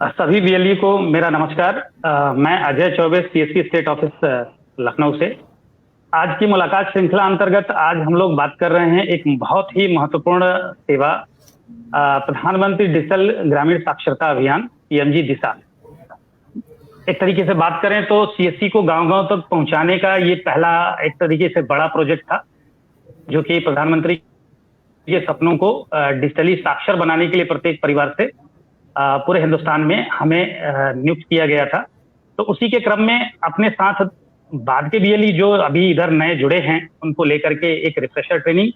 सभी बीएलई को मेरा नमस्कार। मैं Ajay Choubey, CSC state office Lucknow से। आज की मुलाकात श्रृंखला अंतर्गत आज हम लोग बात कर रहे हैं एक बहुत ही महत्वपूर्ण सेवा, प्रधानमंत्री डिजिटल ग्रामीण साक्षरता अभियान पीएमजी दिशा। एक तरीके से बात करें तो सीएससी को गांव-गांव तक पहुंचाने का ये पहला एक तरीके से बड़ा प्रोजेक्ट था, जो कि प्रधानमंत्री के सपनों को डिजिटली साक्षर बनाने के लिए प्रत्येक परिवार से पूरे हिंदुस्तान में हमें नियुक्त किया गया था। तो उसी के क्रम में अपने साथ बाद के बीएलई जो अभी इधर नए जुड़े हैं, उनको लेकर के एक रिफ्रेशर ट्रेनिंग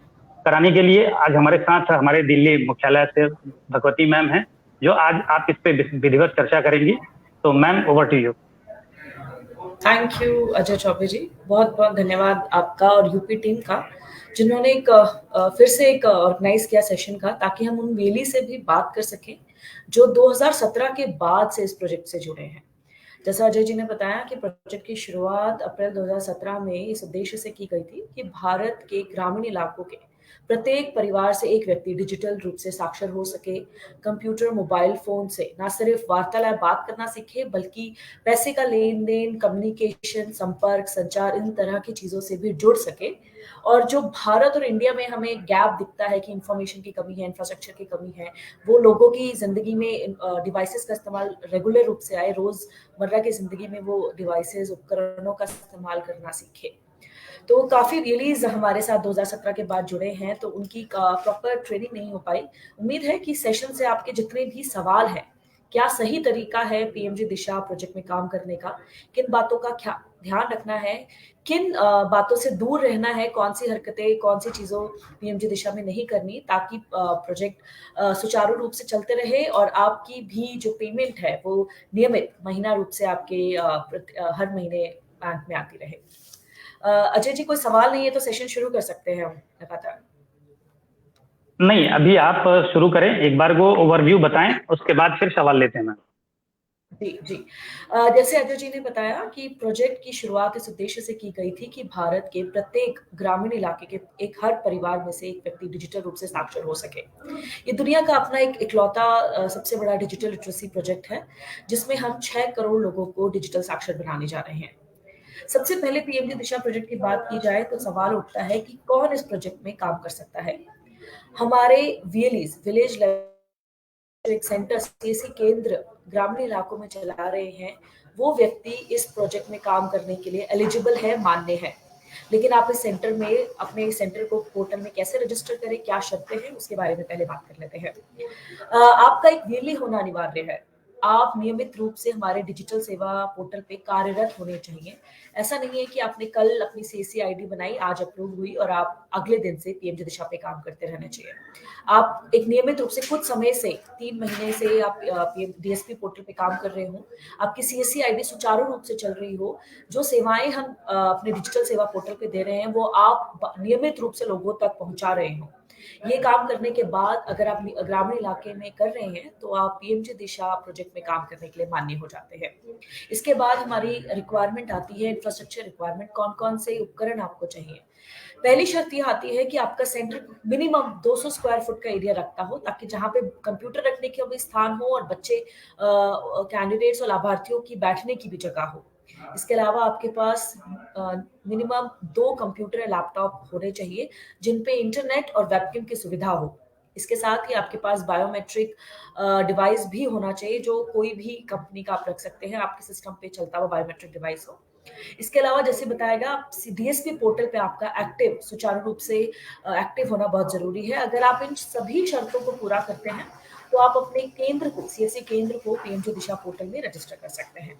कराने के लिए आज हमारे साथ हमारे दिल्ली मुख्यालय से भगवती मैम हैं, जो आज आप इस पे विधिवत चर्चा करेंगी। तो ma'am, over to you. Thank you Ajay Choubey ji, बहुत बहुत धन्यवाद आपका और यूपी टीम का, जिन्होंने फिर से एक ऑर्गेनाइज किया सेशन का, ताकि हम उन बीएलई से भी बात कर सकें जो 2017 के बाद से इस प्रोजेक्ट से जुड़े हैं। जैसा अजय जी ने बताया कि प्रोजेक्ट की शुरुआत अप्रैल 2017 में इस उद्देश्य से की गई थी कि भारत के ग्रामीण इलाकों के प्रत्येक परिवार से एक व्यक्ति डिजिटल रूप से साक्षर हो सके, कंप्यूटर मोबाइल फोन से न सिर्फ वार्तालाप बात करना सीखे, बल्कि पैसे का लेन देन, कम्युनिकेशन, संपर्क, संचार, इन तरह की चीजों से भी जुड़ सके। और जो भारत और इंडिया में हमें गैप दिखता है कि इंफॉर्मेशन की कमी है, इंफ्रास्ट्रक्चर की कमी है, वो लोगों की जिंदगी में डिवाइसेस का इस्तेमाल रेगुलर रूप से आए, रोजमर्रा की जिंदगी में वो डिवाइसेस, उपकरणों का इस्तेमाल करना सीखे। तो काफी रिलीज हमारे साथ 2017 के बाद जुड़े हैं, तो उनकी प्रॉपर ट्रेनिंग नहीं हो पाई। उम्मीद है कि सेशन से आपके जितने भी सवाल हैं, क्या सही तरीका है पीएमजी दिशा प्रोजेक्ट में काम करने का, किन बातों का क्या ध्यान रखना है, किन बातों से दूर रहना है, कौन सी हरकतें, कौन सी चीजों पीएमजी दिशा में नहीं करनी, ताकि प्रोजेक्ट सुचारू रूप से चलते रहे और आपकी भी जो पेमेंट है वो नियमित महीना रूप से आपके हर महीने बैंक में आती रहे। अजय जी, कोई सवाल नहीं है तो सेशन शुरू कर सकते हैं हम लगातार। नहीं, अभी आप शुरू करें, एक बार वो ओवरव्यू बताएं, उसके बाद फिर सवाल लेते हैं। जी। जैसे अजय जी ने बताया कि प्रोजेक्ट की शुरुआत इस उद्देश्य से की गई थी कि भारत के प्रत्येक ग्रामीण इलाके के एक हर परिवार में से एक व्यक्ति डिजिटल रूप से साक्षर हो सके। ये दुनिया का अपना एक इकलौता सबसे बड़ा डिजिटल लिटरेसी प्रोजेक्ट है, जिसमें हम 6 करोड़ लोगों को डिजिटल साक्षर बनाने जा रहे हैं। सबसे पहले पीएमजी दिशा प्रोजेक्ट की बात की जाए तो सवाल उठता है कि कौन इस प्रोजेक्ट में काम कर सकता है। हमारे वीएलईज, विलेज लेवल एक सेंटर, सीएससी केंद्र ग्रामीण इलाकों में चला रहे हैं, वो व्यक्ति इस प्रोजेक्ट में काम करने के लिए एलिजिबल है, मान्य है। लेकिन आप इस सेंटर में अपने सेंटर को पोर्टल में कैसे रजिस्टर करें, क्या शर्तें हैं, उसके बारे में पहले बात कर लेते हैं। आपका एक वीएलई होना अनिवार्य है। आप नियमित रूप से हमारे डिजिटल सेवा पोर्टल पे कार्यरत होने चाहिए। ऐसा नहीं है कि आपने कल अपनी सीएससी आईडी बनाई, आज अप्रूव हुई और आप अगले दिन से पीएमजी दिशा पे काम करते रहना चाहिए। आप एक नियमित रूप से कुछ समय से 3 महीने से आप डीएसपी पोर्टल पे काम कर रहे हो, आपकी सीएससी आईडी सुचारू रूप से चल रही हो, जो सेवाएं हम अपने डिजिटल सेवा पोर्टल पे दे रहे हैं वो आप नियमित रूप से लोगों तक पहुंचा रहे हो। ये काम करने के बाद अगर आप ग्रामीण इलाके में कर रहे हैं तो आप पीएमजी दिशा प्रोजेक्ट में काम करने के लिए मान्य हो जाते हैं। इसके बाद हमारी रिक्वायरमेंट आती है, इंफ्रास्ट्रक्चर रिक्वायरमेंट, कौन कौन से उपकरण आपको चाहिए। पहली शर्त ये आती है कि आपका सेंटर मिनिमम 200 स्क्वायर फुट का एरिया रखता हो, ताकि जहाँ पे कंप्यूटर रखने के भी स्थान हो और बच्चे कैंडिडेट्स और लाभार्थियों की बैठने की भी जगह हो। इसके अलावा आपके पास मिनिमम 2 कंप्यूटर या लैपटॉप होने चाहिए जिन पे इंटरनेट और वेबकैम की सुविधा हो। इसके साथ ही आपके पास बायोमेट्रिक डिवाइस भी होना चाहिए, जो कोई भी कंपनी का आप रख सकते हैं, आपके सिस्टम पे चलता हुआ बायोमेट्रिक डिवाइस हो। इसके अलावा जैसे बताएगा, डीएसपी पोर्टल पे आपका एक्टिव, सुचारू रूप से एक्टिव होना बहुत जरूरी है। अगर आप इन सभी शर्तों को पूरा करते हैं तो आप अपने केंद्र को, सीएससी केंद्र को पीएमजी दिशा पोर्टल में रजिस्टर कर सकते हैं।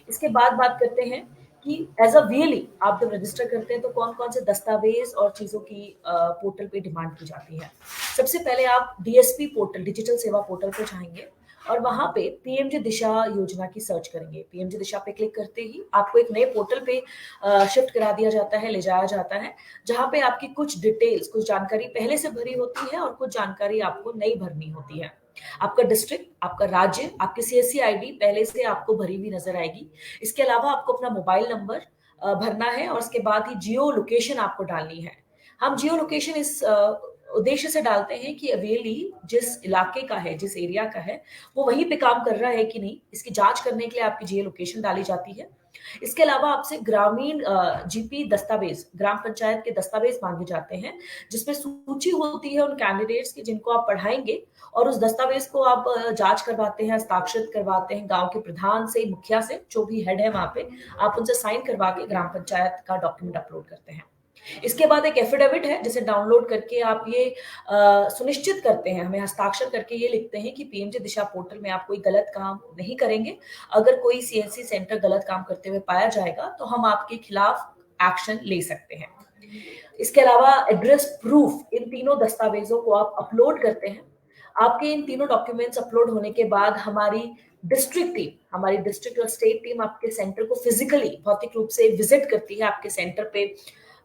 इसके बाद बात करते हैं कि एज अ वीएलई आप जब रजिस्टर करते हैं तो कौन कौन से दस्तावेज और चीजों की पोर्टल पे डिमांड की जाती है। सबसे पहले आप डीएसपी पोर्टल, डिजिटल सेवा पोर्टल पे जाएंगे और वहां पे पीएमजी दिशा योजना की सर्च करेंगे। पीएमजी दिशा पे क्लिक करते ही आपको एक नए पोर्टल पे शिफ्ट करा दिया जाता है, ले जाया जाता है, जहां पे आपकी कुछ डिटेल्स, कुछ जानकारी पहले से भरी होती है और कुछ जानकारी आपको नई भरनी होती है। आपका डिस्ट्रिक्ट, आपका राज्य, आपकी सीएससी आईडी पहले से आपको भरी हुई नजर आएगी। इसके अलावा आपको अपना मोबाइल नंबर भरना है और उसके बाद ही जियो लोकेशन आपको डालनी है। हम जियो लोकेशन इस उद्देश्य से डालते हैं कि अवेली जिस इलाके का है, जिस एरिया का है, वो वहीं पे काम कर रहा है कि नहीं, इसकी जांच करने के लिए आपकी जियो लोकेशन डाली जाती है। इसके अलावा आपसे ग्रामीण जीपी दस्तावेज, ग्राम पंचायत के दस्तावेज मांगे जाते हैं, जिसमें सूची होती है उन कैंडिडेट्स की जिनको आप पढ़ाएंगे और उस दस्तावेज को आप जांच करवाते हैं, हस्ताक्षरित करवाते हैं गांव के प्रधान से, मुखिया से, जो भी हेड है वहां पे, आप उनसे साइन करवा के ग्राम पंचायत का डॉक्यूमेंट अपलोड करते हैं। इसके बाद एक एफिडेविट है जिसे डाउनलोड करके आप ये सुनिश्चित करते हैं, हमें हस्ताक्षर करके ये लिखते हैं कि पीएमजी दिशा पोर्टल में आप कोई गलत काम नहीं करेंगे। अगर कोई सीएससी सेंटर गलत काम करते हुए पाया जाएगा तो हम आपके खिलाफ एक्शन ले सकते हैं। इसके अलावा एड्रेस प्रूफ, इन तीनों दस्तावेजों को आप अपलोड करते हैं। आपके इन तीनों डॉक्यूमेंट्स अपलोड होने के बाद हमारी डिस्ट्रिक्ट और स्टेट टीम आपके सेंटर को फिजिकली, भौतिक रूप से विजिट करती है, आपके सेंटर पे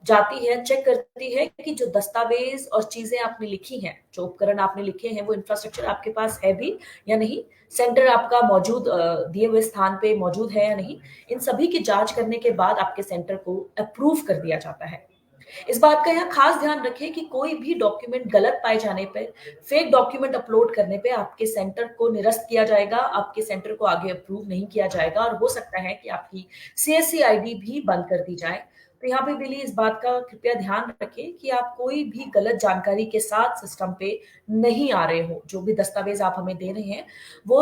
जाती है, चेक करती है कि जो दस्तावेज और चीजें आपने लिखी हैं, जो उपकरण आपने लिखे हैं, वो इंफ्रास्ट्रक्चर आपके पास है भी या नहीं, सेंटर आपका मौजूद दिए हुए स्थान पे मौजूद है या नहीं। इन सभी की जांच करने के बाद आपके सेंटर को अप्रूव कर दिया जाता है। इस बात का यहाँ खास ध्यान रखें कि कोई भी डॉक्यूमेंट गलत पाए जाने पर, फेक डॉक्यूमेंट अपलोड करने पे आपके सेंटर को निरस्त किया जाएगा, आपके सेंटर को आगे अप्रूव नहीं किया जाएगा और हो सकता है कि आपकी सीएससी आईडी भी बंद कर दी जाए। तो यहाँ पे बिली इस बात का कृपया ध्यान रखें कि आप कोई भी गलत जानकारी के साथ सिस्टम पे नहीं आ रहे हो। जो भी दस्तावेज आप हमें दे रहे हैं वो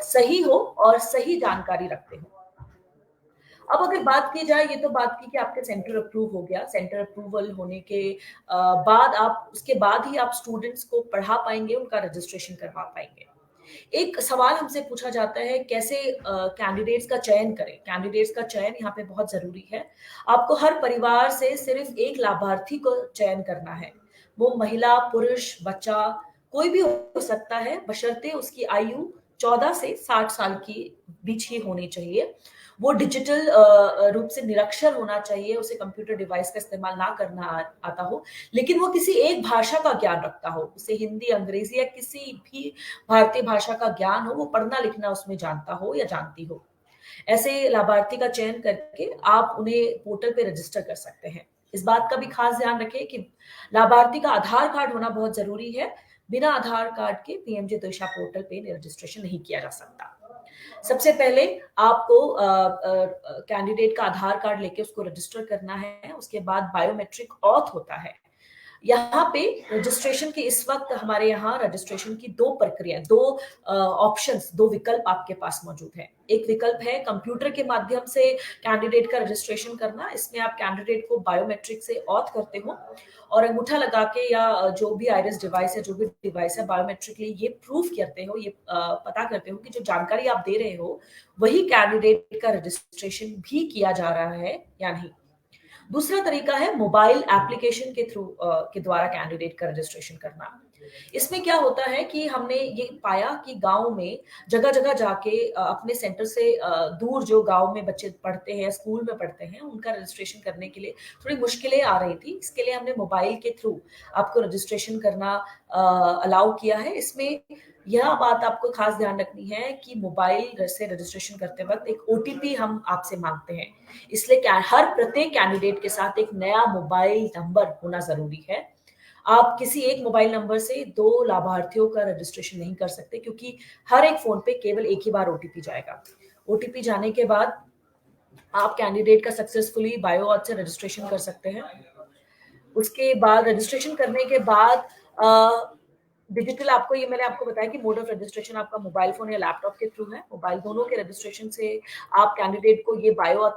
सही हो और सही जानकारी रखते हो। अब अगर बात की जाए, ये तो बात की कि आपके सेंटर अप्रूव हो गया, सेंटर अप्रूवल होने के बाद आप, उसके बाद ही आप स्टूडेंट्स को पढ़ा पाएंगे, उनका रजिस्ट्रेशन करवा पाएंगे। एक सवाल हमसे पूछा जाता है, कैसे कैंडिडेट्स का चयन करें। कैंडिडेट्स का चयन यहाँ पे बहुत जरूरी है। आपको हर परिवार से सिर्फ एक लाभार्थी को चयन करना है। वो महिला, पुरुष, बच्चा कोई भी हो सकता है, बशर्ते उसकी आयु 14 से 60 साल की बीच ही होनी चाहिए। वो डिजिटल रूप से निरक्षर होना चाहिए, उसे कंप्यूटर डिवाइस का इस्तेमाल ना करना आता हो, लेकिन वो किसी एक भाषा का ज्ञान रखता हो, उसे हिंदी, अंग्रेजी या किसी भी भारतीय भाषा का ज्ञान हो, वो पढ़ना लिखना उसमें जानता हो या जानती हो। ऐसे लाभार्थी का चयन करके आप उन्हें पोर्टल पे रजिस्टर कर सकते हैं। इस बात का भी खास ध्यान रखें कि लाभार्थी का आधार कार्ड होना बहुत जरूरी है। बिना आधार कार्ड के पीएमजी दिशा पोर्टल पे रजिस्ट्रेशन नहीं किया जा सकता। सबसे पहले आपको कैंडिडेट का आधार कार्ड लेके उसको रजिस्टर करना है। उसके बाद बायोमेट्रिक ऑथ होता है। यहाँ पे रजिस्ट्रेशन के इस वक्त हमारे यहाँ रजिस्ट्रेशन की दो प्रक्रिया, दो ऑप्शंस, दो विकल्प आपके पास मौजूद है। एक विकल्प है कंप्यूटर के माध्यम से कैंडिडेट का रजिस्ट्रेशन करना। इसमें आप कैंडिडेट को बायोमेट्रिक से ऑथ करते हो और अंगूठा लगा के या जो भी आइरिस डिवाइस है, जो भी डिवाइस है, बायोमेट्रिकली ये प्रूफ करते हो, ये पता करते हो कि जो जानकारी आप दे रहे हो वही कैंडिडेट का रजिस्ट्रेशन भी किया जा रहा है या नहीं। दूसरा तरीका है मोबाइल एप्लीकेशन के थ्रू के द्वारा कैंडिडेट का रजिस्ट्रेशन करना। इसमें क्या होता है कि हमने ये पाया कि गांव में जगह जगह जाके अपने सेंटर से दूर जो गांव में बच्चे पढ़ते हैं, स्कूल में पढ़ते हैं, उनका रजिस्ट्रेशन करने के लिए थोड़ी मुश्किलें आ रही थी। इसके लिए हमने मोबाइल के थ्रू आपको रजिस्ट्रेशन करना अलाउ किया है। इसमें यह बात आपको खास ध्यान रखनी है कि मोबाइल से रजिस्ट्रेशन करते वक्त एक ओटीपी हम आपसे मांगते हैं। इसलिए हर प्रत्येक कैंडिडेट के साथ एक नया मोबाइल नंबर होना जरूरी है। आप किसी एक मोबाइल नंबर से दो लाभार्थियों का रजिस्ट्रेशन नहीं कर सकते, क्योंकि हर एक फोन पे केवल एक ही बार ओटीपी जाएगा। ओटीपी जाने के बाद आप कैंडिडेट का सक्सेसफुली बायो ऑथ से रजिस्ट्रेशन कर सकते हैं। उसके बाद रजिस्ट्रेशन करने के बाद डिजिटल, आपको ये मैंने आपको बताया कि मोड ऑफ रजिस्ट्रेशन आपका मोबाइल फोन या लैपटॉप के थ्रू है। मोबाइल दोनों के रजिस्ट्रेशन से आप कैंडिडेट को ये बायो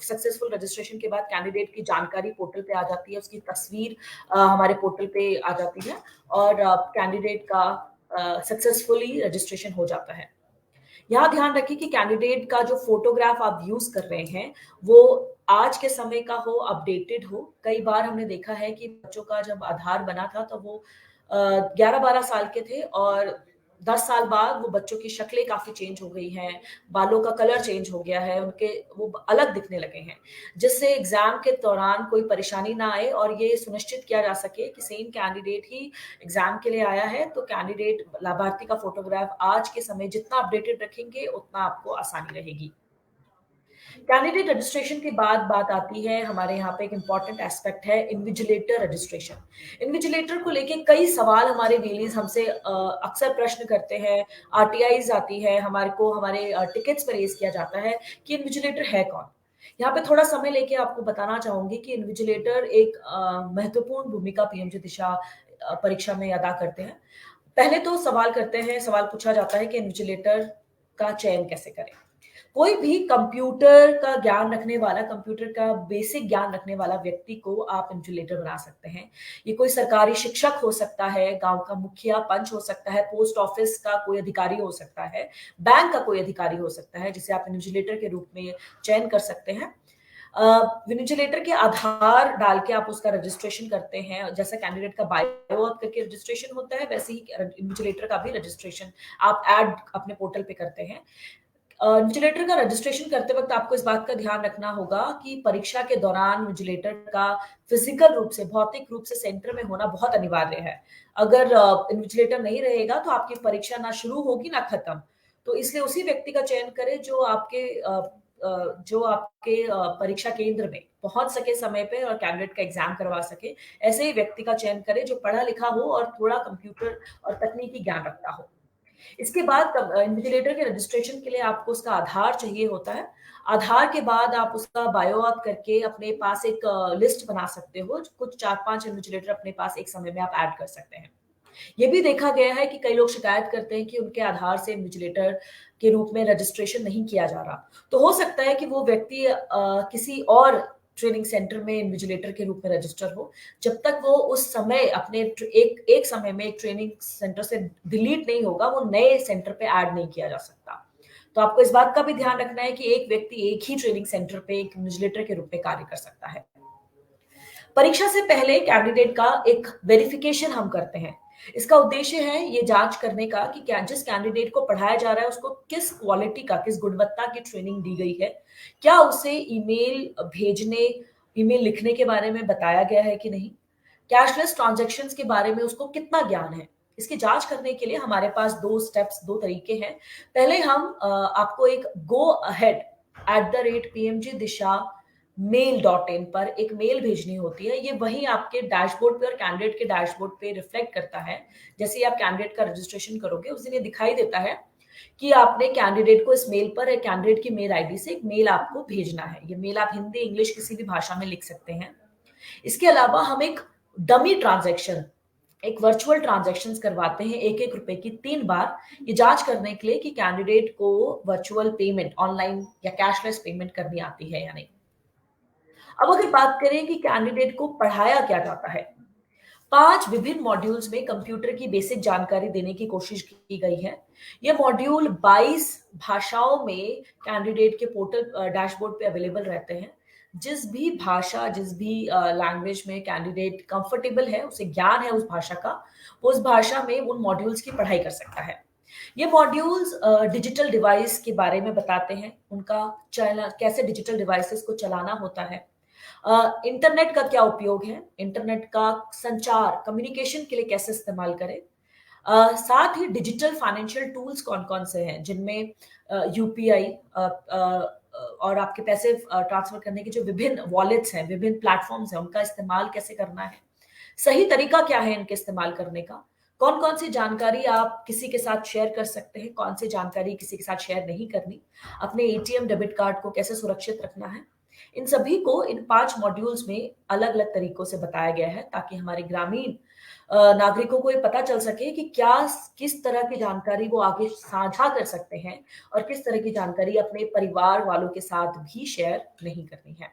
सक्सेसफुल रजिस्ट्रेशन के बाद कैंडिडेट की जानकारी पोर्टल पे आ जाती है, उसकी तस्वीर हमारे पोर्टल पे आ जाती है और कैंडिडेट का सक्सेसफुली रजिस्ट्रेशन हो जाता है। यहाँ ध्यान रखिए कि कैंडिडेट का जो फोटोग्राफ आप यूज कर रहे हैं वो आज के समय का हो, अपडेटेड हो। कई बार हमने देखा है कि बच्चों का जब आधार बना था तो वो 11-12 साल के थे और 10 साल बाद वो बच्चों की शक्लें काफी चेंज हो गई हैं, बालों का कलर चेंज हो गया है, उनके वो अलग दिखने लगे हैं, जिससे एग्जाम के दौरान कोई परेशानी ना आए और ये सुनिश्चित किया जा सके कि सेम कैंडिडेट ही एग्जाम के लिए आया है। तो कैंडिडेट लाभार्थी का फोटोग्राफ आज के समय जितना अपडेटेड रखेंगे उतना आपको आसानी रहेगी। कैंडिडेट रजिस्ट्रेशन के बाद बात आती है, हमारे यहाँ पे एक इंपॉर्टेंट एस्पेक्ट है इन्विजिलेटर रजिस्ट्रेशन। इन्विजिलेटर को लेके कई सवाल हमारे डेलीज हमसे अक्सर प्रश्न करते हैं, आरटीआईज आती है, हमारे को हमारे टिकट्स पर रेज किया जाता है कि इन्विजिलेटर है कौन। यहाँ पे थोड़ा समय लेके आपको बताना चाहूंगी कि इन्विजिलेटर एक महत्वपूर्ण भूमिका पीएमजी दिशा परीक्षा में अदा करते हैं। पहले तो सवाल पूछा जाता है कि इन्विजिलेटर का चयन कैसे करें। कोई भी कंप्यूटर का ज्ञान रखने वाला, कंप्यूटर का बेसिक ज्ञान रखने वाला व्यक्ति को आप इन्विजिलेटर बना सकते हैं। ये कोई सरकारी शिक्षक हो सकता है, गांव का मुखिया पंच हो सकता है, पोस्ट ऑफिस का कोई अधिकारी हो सकता है, बैंक का कोई अधिकारी हो सकता है, जिसे आप इन्विजिलेटर के रूप में चयन कर सकते हैं। इन्विजिलेटर के आधार डाल के आप उसका रजिस्ट्रेशन करते हैं। जैसा कैंडिडेट का बायो अप करके रजिस्ट्रेशन होता है, वैसे ही इन्विजिलेटर का भी रजिस्ट्रेशन आप ऐड अपने पोर्टल पे करते हैं। इन्विजिलेटर का रजिस्ट्रेशन करते वक्त आपको इस बात का ध्यान रखना होगा कि परीक्षा के दौरान इन्विजिलेटर का फिजिकल रूप से, भौतिक रूप से सेंटर में होना बहुत अनिवार्य है। अगर इन्विजिलेटर नहीं रहेगा तो आपकी परीक्षा ना शुरू होगी ना खत्म। तो इसलिए उसी व्यक्ति का चयन करें जो आपके परीक्षा केंद्र में पहुंच सके समय पे और कैंडिडेट का एग्जाम करवा सके। ऐसे ही व्यक्ति का चयन करें जो पढ़ा लिखा हो और थोड़ा कंप्यूटर और तकनीकी ज्ञान रखता हो। इसके बाद इन्विजिलेटर के रजिस्ट्रेशन के लिए आपको उसका आधार चाहिए होता है। आधार के बाद आप उसका बायो अप करके अपने पास एक लिस्ट बना सकते हो। कुछ 4-5 इन्विजिलेटर अपने पास एक समय में आप ऐड कर सकते हैं। ये भी देखा गया है कि कई लोग शिकायत करते हैं कि उनके आधार से इन्विजिलेटर के रूप में रजिस्ट्रेशन नहीं किया जा रहा। तो हो सकता है कि वो व्यक्ति किसी और ट्रेनिंग सेंटर में इन्विजिलेटर के रूप में रजिस्टर हो। जब तक वो उस समय अपने एक समय में एक ट्रेनिंग सेंटर से डिलीट नहीं होगा, वो नए सेंटर पे ऐड नहीं किया जा सकता। तो आपको इस बात का भी ध्यान रखना है कि एक व्यक्ति एक ही ट्रेनिंग सेंटर पे एक इन्विजिलेटर के रूप में कार्य कर सकता है। परीक्षा से पहले कैंडिडेट का एक वेरिफिकेशन हम करते हैं। इसका उद्देश्य है ये जांच करने का कि क्या जिस कैंडिडेट को पढ़ाया जा रहा है उसको किस क्वालिटी का, किस गुणवत्ता की ट्रेनिंग दी गई है। क्या उसे ईमेल लिखने के बारे में बताया गया है कि नहीं, कैशलेस ट्रांजैक्शंस के बारे में उसको कितना ज्ञान है। इसकी जांच करने के लिए हमारे पास दो तरीके हैं। पहले हम आपको एक go-ahead@pmgdisha mail.in पर एक मेल भेजनी होती है। ये वही आपके डैशबोर्ड पे और कैंडिडेट के डैशबोर्ड पे रिफ्लेक्ट करता है। जैसे ही आप कैंडिडेट का रजिस्ट्रेशन करोगे उस दिन ये दिखाई देता है कि आपने कैंडिडेट को इस मेल पर एक कैंडिडेट की मेल आईडी से एक मेल आपको भेजना है। ये मेल आप हिंदी, इंग्लिश किसी भी भाषा में लिख सकते हैं। इसके अलावा हम एक डमी ट्रांजैक्शन, एक वर्चुअल ट्रांजैक्शंस करवाते हैं 1-1 रुपए की 3 बार, ये जांच करने के लिए कि कैंडिडेट को वर्चुअल पेमेंट, ऑनलाइन या कैशलेस पेमेंट करनी आती है या नहीं। अब अगर बात करें कि कैंडिडेट को पढ़ाया क्या जाता है, 5 विभिन्न मॉड्यूल्स में कंप्यूटर की बेसिक जानकारी देने की कोशिश की गई है। ये मॉड्यूल 22 भाषाओं में कैंडिडेट के पोर्टल डैशबोर्ड पे अवेलेबल रहते हैं। जिस भी भाषा, जिस भी लैंग्वेज में कैंडिडेट कंफर्टेबल है, उसे ज्ञान है उस भाषा का, वो उस भाषा में उन मॉड्यूल्स की पढ़ाई कर सकता है। ये मॉड्यूल्स डिजिटल डिवाइस के बारे में बताते हैं, उनका कैसे डिजिटल डिवाइसेस को चलाना होता है, इंटरनेट का क्या उपयोग है, इंटरनेट का संचार, कम्युनिकेशन के लिए कैसे इस्तेमाल करें। साथ ही डिजिटल फाइनेंशियल टूल्स कौन-कौन से हैं जिनमें यूपीआई और आपके पैसे ट्रांसफर करने के जो विभिन्न वॉलेट्स हैं, विभिन्न प्लेटफॉर्म्स हैं, उनका इस्तेमाल कैसे करना है। सही तरीका क्या है इनके इस्तेमाल करने का। कौन-कौन सी जानकारी आप किसी के साथ शेयर कर सकते हैं, कौन सी जानकारी किसी के साथ शेयर नहीं करनी। अपने एटीएम, डेबिट कार्ड को कैसे सुरक्षित रखना है। इन सभी को इन 5 मॉड्यूल्स में अलग-अलग तरीकों से बताया गया है ताकि हमारे ग्रामीण नागरिकों को ये पता चल सके कि किस तरह की जानकारी वो आगे साझा कर सकते हैं और किस तरह की जानकारी अपने परिवार वालों के साथ भी शेयर नहीं करनी है।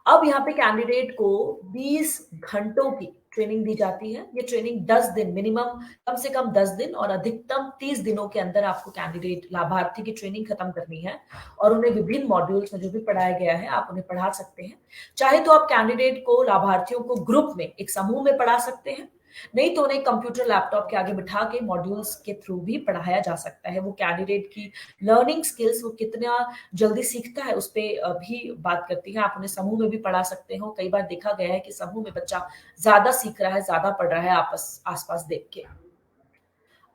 अब यहाँ पे कैंडिडेट को 20 घंटों की ट्रेनिंग दी जाती है। ये ट्रेनिंग 10 दिन मिनिमम, कम से कम 10 दिन और अधिकतम 30 दिनों के अंदर आपको कैंडिडेट लाभार्थी की ट्रेनिंग खत्म करनी है और उन्हें विभिन्न मॉड्यूल्स में जो भी पढ़ाया गया है आप उन्हें पढ़ा सकते हैं। चाहे तो आप कैंडिडेट को, लाभार्थियों को ग्रुप में, एक समूह में पढ़ा सकते हैं, नहीं तो उन्हें कंप्यूटर लैपटॉप के आगे बिठा के मॉड्यूल्स के थ्रू भी पढ़ाया जा सकता है। वो कैंडिडेट की लर्निंग स्किल्स वो कितना जल्दी सीखता है उस पे भी बात करती है। आप उन्हें समूह में भी पढ़ा सकते हो। कई बार देखा गया है कि समूह में बच्चा ज्यादा सीख रहा है, ज्यादा पढ़ रहा है आसपास देख के।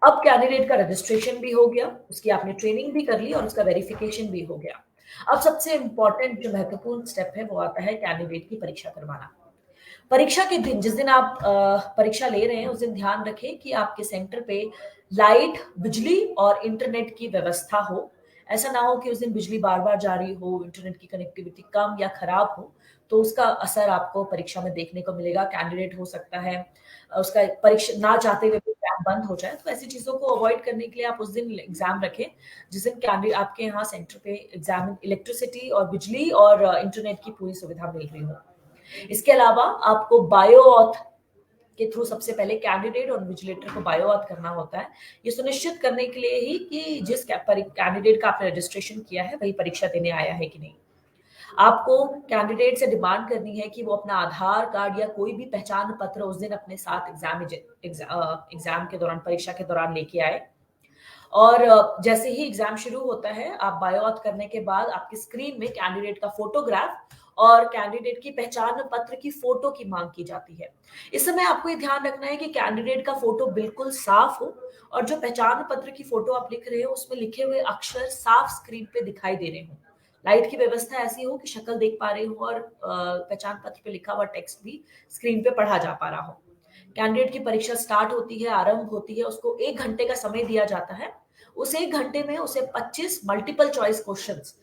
अब कैंडिडेट का रजिस्ट्रेशन भी हो गया, उसकी आपने ट्रेनिंग भी कर ली और उसका वेरिफिकेशन भी हो गया। अब सबसे इंपॉर्टेंट जो महत्वपूर्ण स्टेप है वो आता है कैंडिडेट की परीक्षा करवाना। परीक्षा के दिन, जिस दिन आप परीक्षा ले रहे हैं, उस दिन ध्यान रखें कि आपके सेंटर पे लाइट, बिजली और इंटरनेट की व्यवस्था हो। ऐसा ना हो कि उस दिन बिजली बार-बार जा रही हो, इंटरनेट की कनेक्टिविटी कम या खराब हो, तो उसका असर आपको परीक्षा में देखने को मिलेगा। कैंडिडेट हो सकता है उसका परीक्षा ना चाहते हुए भी एग्जाम बंद हो जाए, तो ऐसी चीज़ों को अवॉइड करने के लिए आप उस दिन एग्जाम रखें, जिस दिन कैंडिडेट आपके यहाँ सेंटर पे एग्जाम इलेक्ट्रिसिटी और बिजली और इंटरनेट की पूरी सुविधा मिल रही हो। इसके अलावा आपको बायो ऑथ के थ्रू सबसे पहले कैंडिडेट और इन्विजिलेटर को बायो ऑथ करना होता है। ये सुनिश्चित करने के लिए ही कि जिस कैंडिडेट का आपने रजिस्ट्रेशन किया है वही परीक्षा देने आया है कि नहीं। आपको कैंडिडेट से डिमांड करनी है कि वो अपना आधार कार्ड या कोई भी पहचान पत्र उस दिन अपने साथ एग्जाम के दौरान, परीक्षा के दौरान लेके आए। और जैसे ही एग्जाम शुरू होता है, आप बायो ऑथ करने के बाद आपकी स्क्रीन में कैंडिडेट का फोटोग्राफ और कैंडिडेट की पहचान पत्र की फोटो की मांग की जाती है। इस समय आपको ये ध्यान रखना है कि कैंडिडेट का फोटो बिल्कुल साफ हो और जो पहचान पत्र की फोटो आप लिख रहे हो उसमें लिखे हुए अक्षर साफ स्क्रीन पे दिखाई दे रहे हो। लाइट की व्यवस्था ऐसी हो कि शक्ल देख पा रहे हो और पहचान पत्र पे लिखा हुआ टेक्स्ट भी स्क्रीन पे पढ़ा जा पा रहा हो। कैंडिडेट की परीक्षा स्टार्ट होती है, आरंभ होती है, उसको 1 घंटे का समय दिया जाता है। उस 1 घंटे में उसे 25 मल्टीपल चॉइस क्वेश्चंस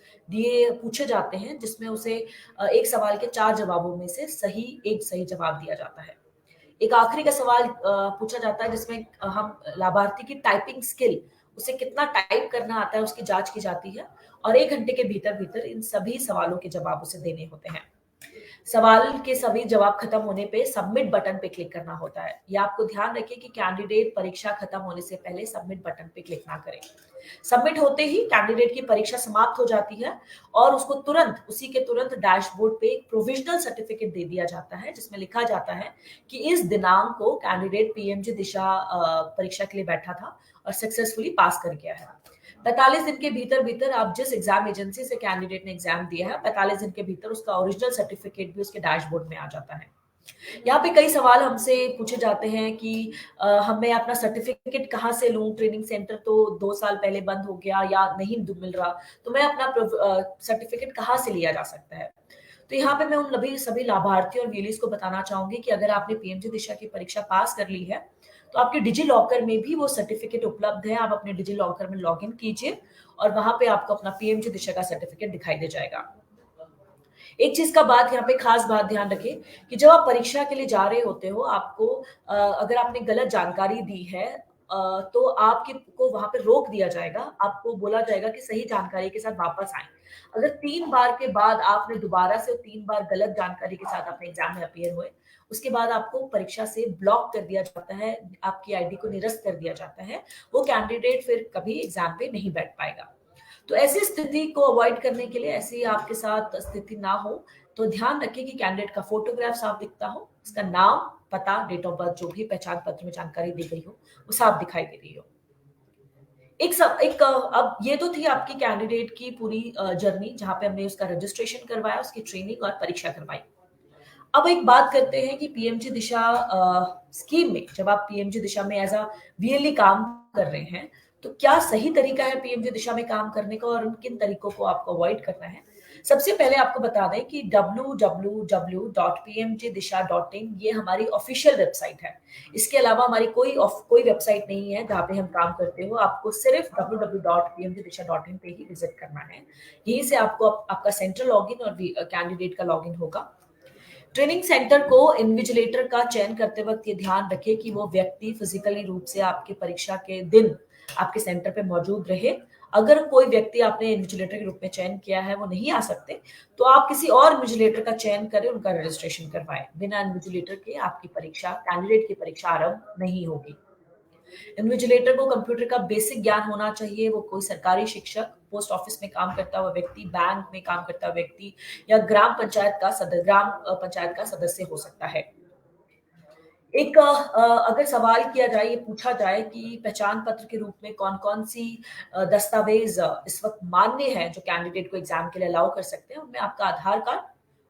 पूछे जाते हैं, जिसमें उसे एक सवाल के 4 जवाबों में से एक सही जवाब दिया जाता है। एक आखिरी का सवाल पूछा जाता है जिसमें हम लाभार्थी की टाइपिंग स्किल, उसे कितना टाइप करना आता है उसकी जांच की जाती है और 1 घंटे के भीतर इन सभी सवालों के जवाब उसे देने होते हैं। सवाल के सभी जवाब खत्म होने पे सबमिट बटन पे क्लिक करना होता है। ये आपको ध्यान रखें कि कैंडिडेट परीक्षा खत्म होने से पहले सबमिट बटन पे क्लिक ना करें। सबमिट होते ही कैंडिडेट की परीक्षा समाप्त हो जाती है और उसको उसी के तुरंत डैशबोर्ड पे एक प्रोविजनल सर्टिफिकेट दे दिया जाता है, जिसमें लिखा जाता है कि इस दिनांक को कैंडिडेट पीएमजी दिशा परीक्षा के लिए बैठा था और सक्सेसफुली पास कर गया है। 45 दिन के भीतर आप जिस एग्जाम एजेंसी से कैंडिडेट ने एग्जाम दिया है, 45 दिन के भीतर उसका ओरिजिनल सर्टिफिकेट भी उसके डैशबोर्ड में आ जाता है। यहाँ पे कई सवाल हमसे पूछे जाते हैं कि मैं अपना सर्टिफिकेट कहाँ से लूं, ट्रेनिंग सेंटर तो 2 साल पहले बंद हो गया या नहीं मिल रहा, तो मैं अपना सर्टिफिकेट कहाँ से लिया जा सकता है। तो यहाँ पे मैं उन सभी लाभार्थियों और वीएलईज को बताना चाहूंगी कि अगर आपने पीएमजी दिशा की परीक्षा पास कर ली है तो आपके डिजी लॉकर में भी वो सर्टिफिकेट उपलब्ध है। आप अपने डिजी लॉकर में लॉग इन कीजिए और वहां पे आपको अपना पीएमजी दिशा का सर्टिफिकेट दिखाई दे जाएगा। एक चीज का बात यहाँ पे खास बात ध्यान रखें कि जब आप परीक्षा के लिए जा रहे होते हो, आपको अगर आपने गलत जानकारी दी है तो आपको वहां पे रोक दिया जाएगा। आपको बोला जाएगा कि सही जानकारी के साथ वापस आए। अगर 3 बार के बाद आपने दोबारा से 3 बार गलत जानकारी के साथ अपने एग्जाम में अपीयर हुए, उसके बाद आपको परीक्षा से ब्लॉक कर दिया जाता है, आपकी आईडी को निरस्त कर दिया जाता है। वो कैंडिडेट फिर कभी एग्जाम पे नहीं बैठ पाएगा। तो ऐसी स्थिति को अवॉइड करने के लिए, ऐसी आपके साथ स्थिति ना हो, तो ध्यान रखिए कि कैंडिडेट का फोटोग्राफ साफ दिखता हो, उसका नाम, पता, डेट ऑफ बर्थ, जो भी पहचान पत्र में जानकारी दी गई हो वो साफ दिखाई दे रही हो। अब ये तो थी आपकी कैंडिडेट की पूरी जर्नी, जहां पे हमने उसका रजिस्ट्रेशन करवाया, उसकी ट्रेनिंग और परीक्षा करवाई। अब एक बात करते हैं कि पीएमजी दिशा स्कीम में, जब आप पीएमजी दिशा में एज अ वीएलई काम कर रहे हैं, तो क्या सही तरीका है पीएमजी दिशा में काम करने का और किन तरीकों को आपको अवॉइड करना है। सबसे पहले आपको बता दें कि www.pmjdisha.in ये हमारी ऑफिशियल वेबसाइट है। इसके अलावा हमारी कोई वेबसाइट नहीं है जहाँ पे हम काम करते हो। आपको सिर्फ www.pmjdisha.in पे ही विजिट करना है। यहीं से आपको आपका सेंट्रल लॉगिन और कैंडिडेट का लॉगिन होगा। ट्रेनिंग सेंटर को इन्विजिलेटर का चयन करते वक्त ये ध्यान रखें कि वो व्यक्ति फिजिकली रूप से आपके परीक्षा के दिन आपके सेंटर पे मौजूद रहे। अगर कोई व्यक्ति आपने इन्विजिलेटर के रूप में चयन किया है वो नहीं आ सकते, तो आप किसी और इन्विजिलेटर का चयन करें, उनका रजिस्ट्रेशन करवाएं। बिना इन्विजिलेटर के आपकी परीक्षा, कैंडिडेट की परीक्षा आरंभ नहीं होगी। इन्विजिलेटर को कंप्यूटर का बेसिक ज्ञान होना चाहिए। वो कोई सरकारी शिक्षक, पोस्ट ऑफिस में काम करता हुआ व्यक्ति, बैंक में काम करता हुआ व्यक्ति या ग्राम पंचायत का सदस्य हो सकता है। एक अगर सवाल किया जाए, ये पूछा जाए कि पहचान पत्र के रूप में कौन-कौन सी दस्तावेज इस वक्त मान्य है जो कैंडिडेट को एग्जाम के लिए अलाउ कर सकते हैं, उनमें आपका Aadhaar card,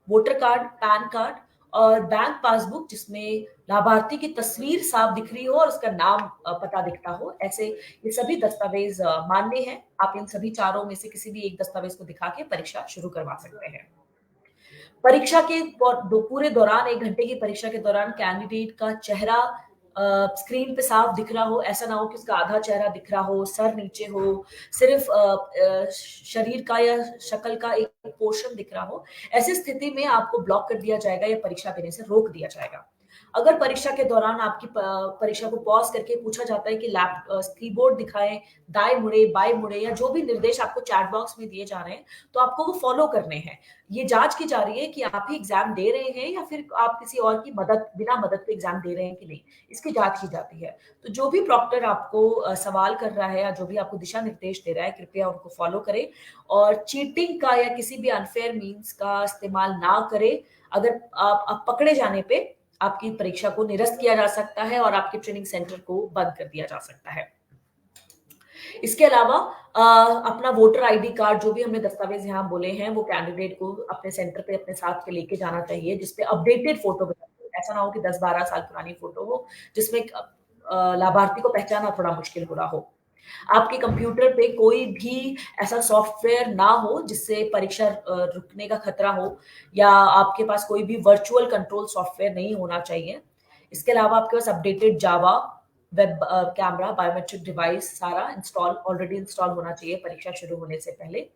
voter card, PAN card और बैंक पासबुक जिसमें लाभार्थी की तस्वीर साफ दिख रही हो और उसका नाम पता दिखता हो, ऐसे ये सभी दस्तावेज मान्य हैं। आप इन सभी चारों में से किसी भी एक दस्तावेज को दिखा के परीक्षा शुरू करवा सकते हैं। परीक्षा के पूरे दौरान 1 घंटे की परीक्षा के दौरान कैंडिडेट का चेहरा स्क्रीन पे साफ दिख रहा हो, ऐसा ना हो कि उसका आधा चेहरा दिख रहा हो, सर नीचे हो, सिर्फ शरीर का या शक्ल का एक पोर्शन दिख रहा हो। ऐसी स्थिति में आपको ब्लॉक कर दिया जाएगा या परीक्षा देने से रोक दिया जाएगा। अगर परीक्षा के दौरान आपकी परीक्षा को पॉज करके पूछा जाता है कि कीबोर्ड दिखाएं, दाएं मुड़े, बाएं मुड़े या जो भी निर्देश आपको चैट बॉक्स में दिए जा रहे हैं, तो आपको वो फॉलो करने हैं। ये जांच की जा रही है कि आप ही एग्जाम दे रहे हैं या फिर आप किसी और की बिना मदद के एग्जाम दे रहे हैं कि नहीं, इसकी जांच की जाती है। तो जो भी प्रॉक्टर आपको सवाल कर रहा है या जो भी आपको दिशा निर्देश दे रहा है, कृपया उनको फॉलो करें और चीटिंग का या किसी भी अनफेयर मीन्स का इस्तेमाल ना करें। अगर आप पकड़े जाने पे आपकी परीक्षा को निरस्त किया जा सकता है और आपके ट्रेनिंग सेंटर को बंद कर दिया जा सकता है। इसके अलावा अपना वोटर आईडी कार्ड, जो भी हमने दस्तावेज यहाँ बोले हैं, वो कैंडिडेट को अपने सेंटर पे अपने साथ के लेके जाना चाहिए, जिसपे अपडेटेड फोटो बना। ऐसा ना हो कि 10-12 साल पुरानी फोटो हो जिसमें लाभार्थी को पहचानना थोड़ा मुश्किल हो रहा हो। आपके कंप्यूटर पे कोई भी ऐसा सॉफ्टवेयर ना हो जिससे परीक्षा रुकने का खतरा हो या आपके पास कोई भी वर्चुअल कंट्रोल सॉफ्टवेयर नहीं होना चाहिए। इसके अलावा आपके पास अपडेटेड जावा, वेब कैमरा, बायोमेट्रिक डिवाइस सारा ऑलरेडी इंस्टॉल होना चाहिए परीक्षा शुरू होने से पहले।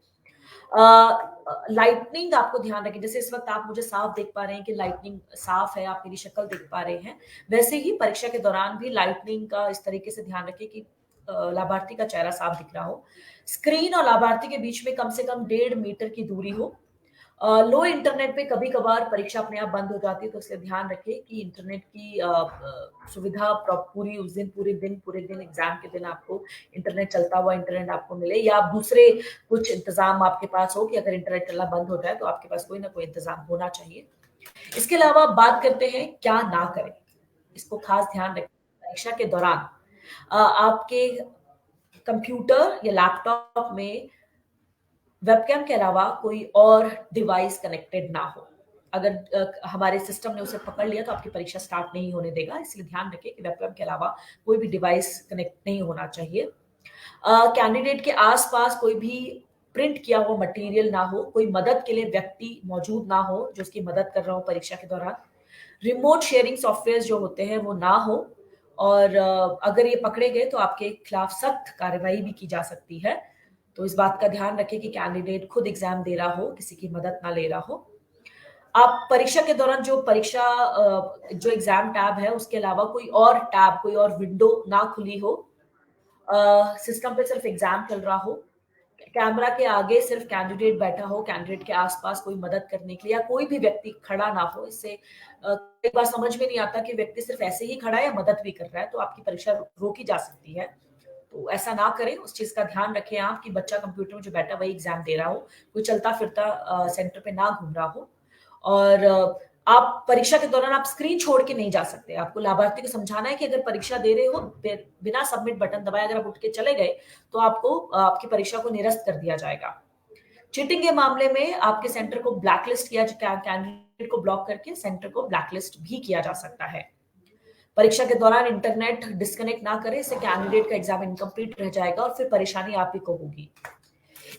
लाइटनिंग आपको ध्यान रखें, जैसे इस वक्त आप मुझे साफ देख पा रहे हैं कि लाइटनिंग साफ है, आप मेरी शक्ल देख पा रहे हैं, वैसे ही परीक्षा के दौरान भी लाइटनिंग का इस तरीके से ध्यान रखें कि लाभार्थी का चेहरा साफ दिख रहा हो। स्क्रीन और लाभार्थी के बीच में कम से कम 1.5 मीटर की दूरी हो। लो इंटरनेट पे कभी-कभार परीक्षा अपने आप बंद हो जाती है, तो इसलिए ध्यान रखें कि इंटरनेट की सुविधा पूरी उस दिन पूरे दिन एग्जाम के दिन आपको इंटरनेट चलता हुआ इंटरनेट आपको मिले या दूसरे कुछ इंतजाम आपके पास हो कि अगर इंटरनेट चलना बंद हो जाए तो आपके पास कोई ना कोई इंतजाम होना चाहिए। इसके अलावा बात करते हैं क्या ना करें। इसको खास ध्यान रखें परीक्षा के दौरान आपके कंप्यूटर या लैपटॉप में वेबकैम के अलावा कोई और डिवाइस कनेक्टेड ना हो। अगर हमारे सिस्टम ने उसे पकड़ लिया तो आपकी परीक्षा स्टार्ट नहीं होने देगा, इसलिए ध्यान रखें कि वेबकैम के अलावा कोई भी डिवाइस कनेक्ट नहीं होना चाहिए। कैंडिडेट के आसपास कोई भी प्रिंट किया हुआ मटेरियल ना हो, कोई मदद के लिए व्यक्ति मौजूद ना हो जो उसकी मदद कर रहा हो परीक्षा के दौरान। रिमोट शेयरिंग सॉफ्टवेयर जो होते हैं वो ना हो और अगर ये पकड़े गए तो आपके खिलाफ सख्त कार्रवाई भी की जा सकती है। तो इस बात का ध्यान रखें कि कैंडिडेट खुद एग्जाम दे रहा हो, किसी की मदद ना ले रहा हो। आप परीक्षा के दौरान जो एग्जाम टैब है उसके अलावा कोई और टैब, कोई और विंडो ना खुली हो। सिस्टम पे सिर्फ एग्जाम चल रहा हो। कैमरा के आगे सिर्फ कैंडिडेट बैठा हो, कैंडिडेट के आसपास कोई मदद करने के लिए या कोई भी व्यक्ति खड़ा ना हो। इससे कई बार समझ में नहीं आता कि व्यक्ति सिर्फ ऐसे ही खड़ा है या मदद भी कर रहा है, तो आपकी परीक्षा रोकी जा सकती है। तो ऐसा ना करें, उस चीज का ध्यान रखें आप कि बच्चा कंप्यूटर में जो बैठा वही एग्जाम दे रहा हो, कोई चलता फिरता सेंटर पे ना घूम रहा हो। और आप परीक्षा के दौरान आप स्क्रीन छोड़ के नहीं जा सकते। आपको लाभार्थी को समझाना है कि अगर परीक्षा दे रहे हो बिना सबमिट बटन दबाए अगर आप उठ के चले गए तो आपको आपकी परीक्षा को निरस्त कर दिया जाएगा। चीटिंग के मामले में आपके सेंटर को ब्लैकलिस्ट किया, कैंडिडेट को ब्लॉक करके सेंटर को ब्लैकलिस्ट भी किया जा सकता है। परीक्षा के दौरान इंटरनेट डिस्कनेक्ट ना करें, इससे कैंडिडेट का एग्जाम इनकम्प्लीट रह जाएगा और फिर परेशानी आप ही को होगी।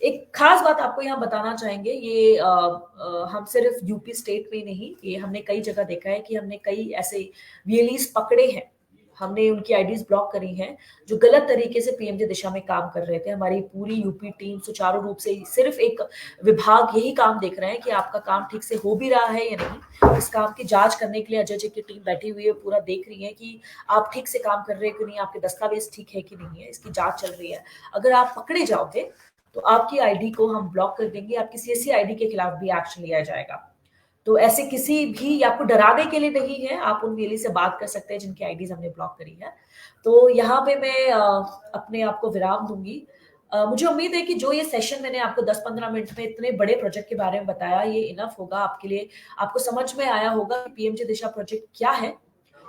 एक खास बात आपको यहाँ बताना चाहेंगे, ये हम सिर्फ यूपी स्टेट में नहीं, ये हमने कई जगह देखा है कि हमने कई ऐसे वीएलईज पकड़े हैं हमने उनकी आईडीज ब्लॉक करी हैं जो गलत तरीके से पीएमजे दिशा में काम कर रहे थे। हमारी पूरी यूपी टीम सुचारू रूप से सिर्फ एक विभाग यही काम देख रहे हैं कि आपका काम ठीक से हो भी रहा है या नहीं। इस काम की जांच करने के लिए अजय जी की टीम बैठी हुई है, पूरा देख रही है कि आप ठीक से काम कर रहे हैं कि नहीं, आपके दस्तावेज ठीक है कि नहीं है, इसकी जांच चल रही है। अगर आप पकड़े जाओगे तो आपकी आईडी को हम ब्लॉक कर देंगे, आपकी सीएससी आईडी के खिलाफ भी एक्शन लिया जाएगा। तो ऐसे किसी भी आपको डराने के लिए नहीं है, आप उन वीएलई से बात कर सकते हैं जिनकी आईडीज हमने ब्लॉक करी है। तो यहाँ पे मैं अपने आप को विराम दूंगी। मुझे उम्मीद है कि जो ये सेशन मैंने आपको 10-15 मिनट में इतने बड़े प्रोजेक्ट के बारे में बताया, ये इनफ होगा आपके लिए। आपको समझ में आया होगा कि पीएमजे दिशा प्रोजेक्ट क्या है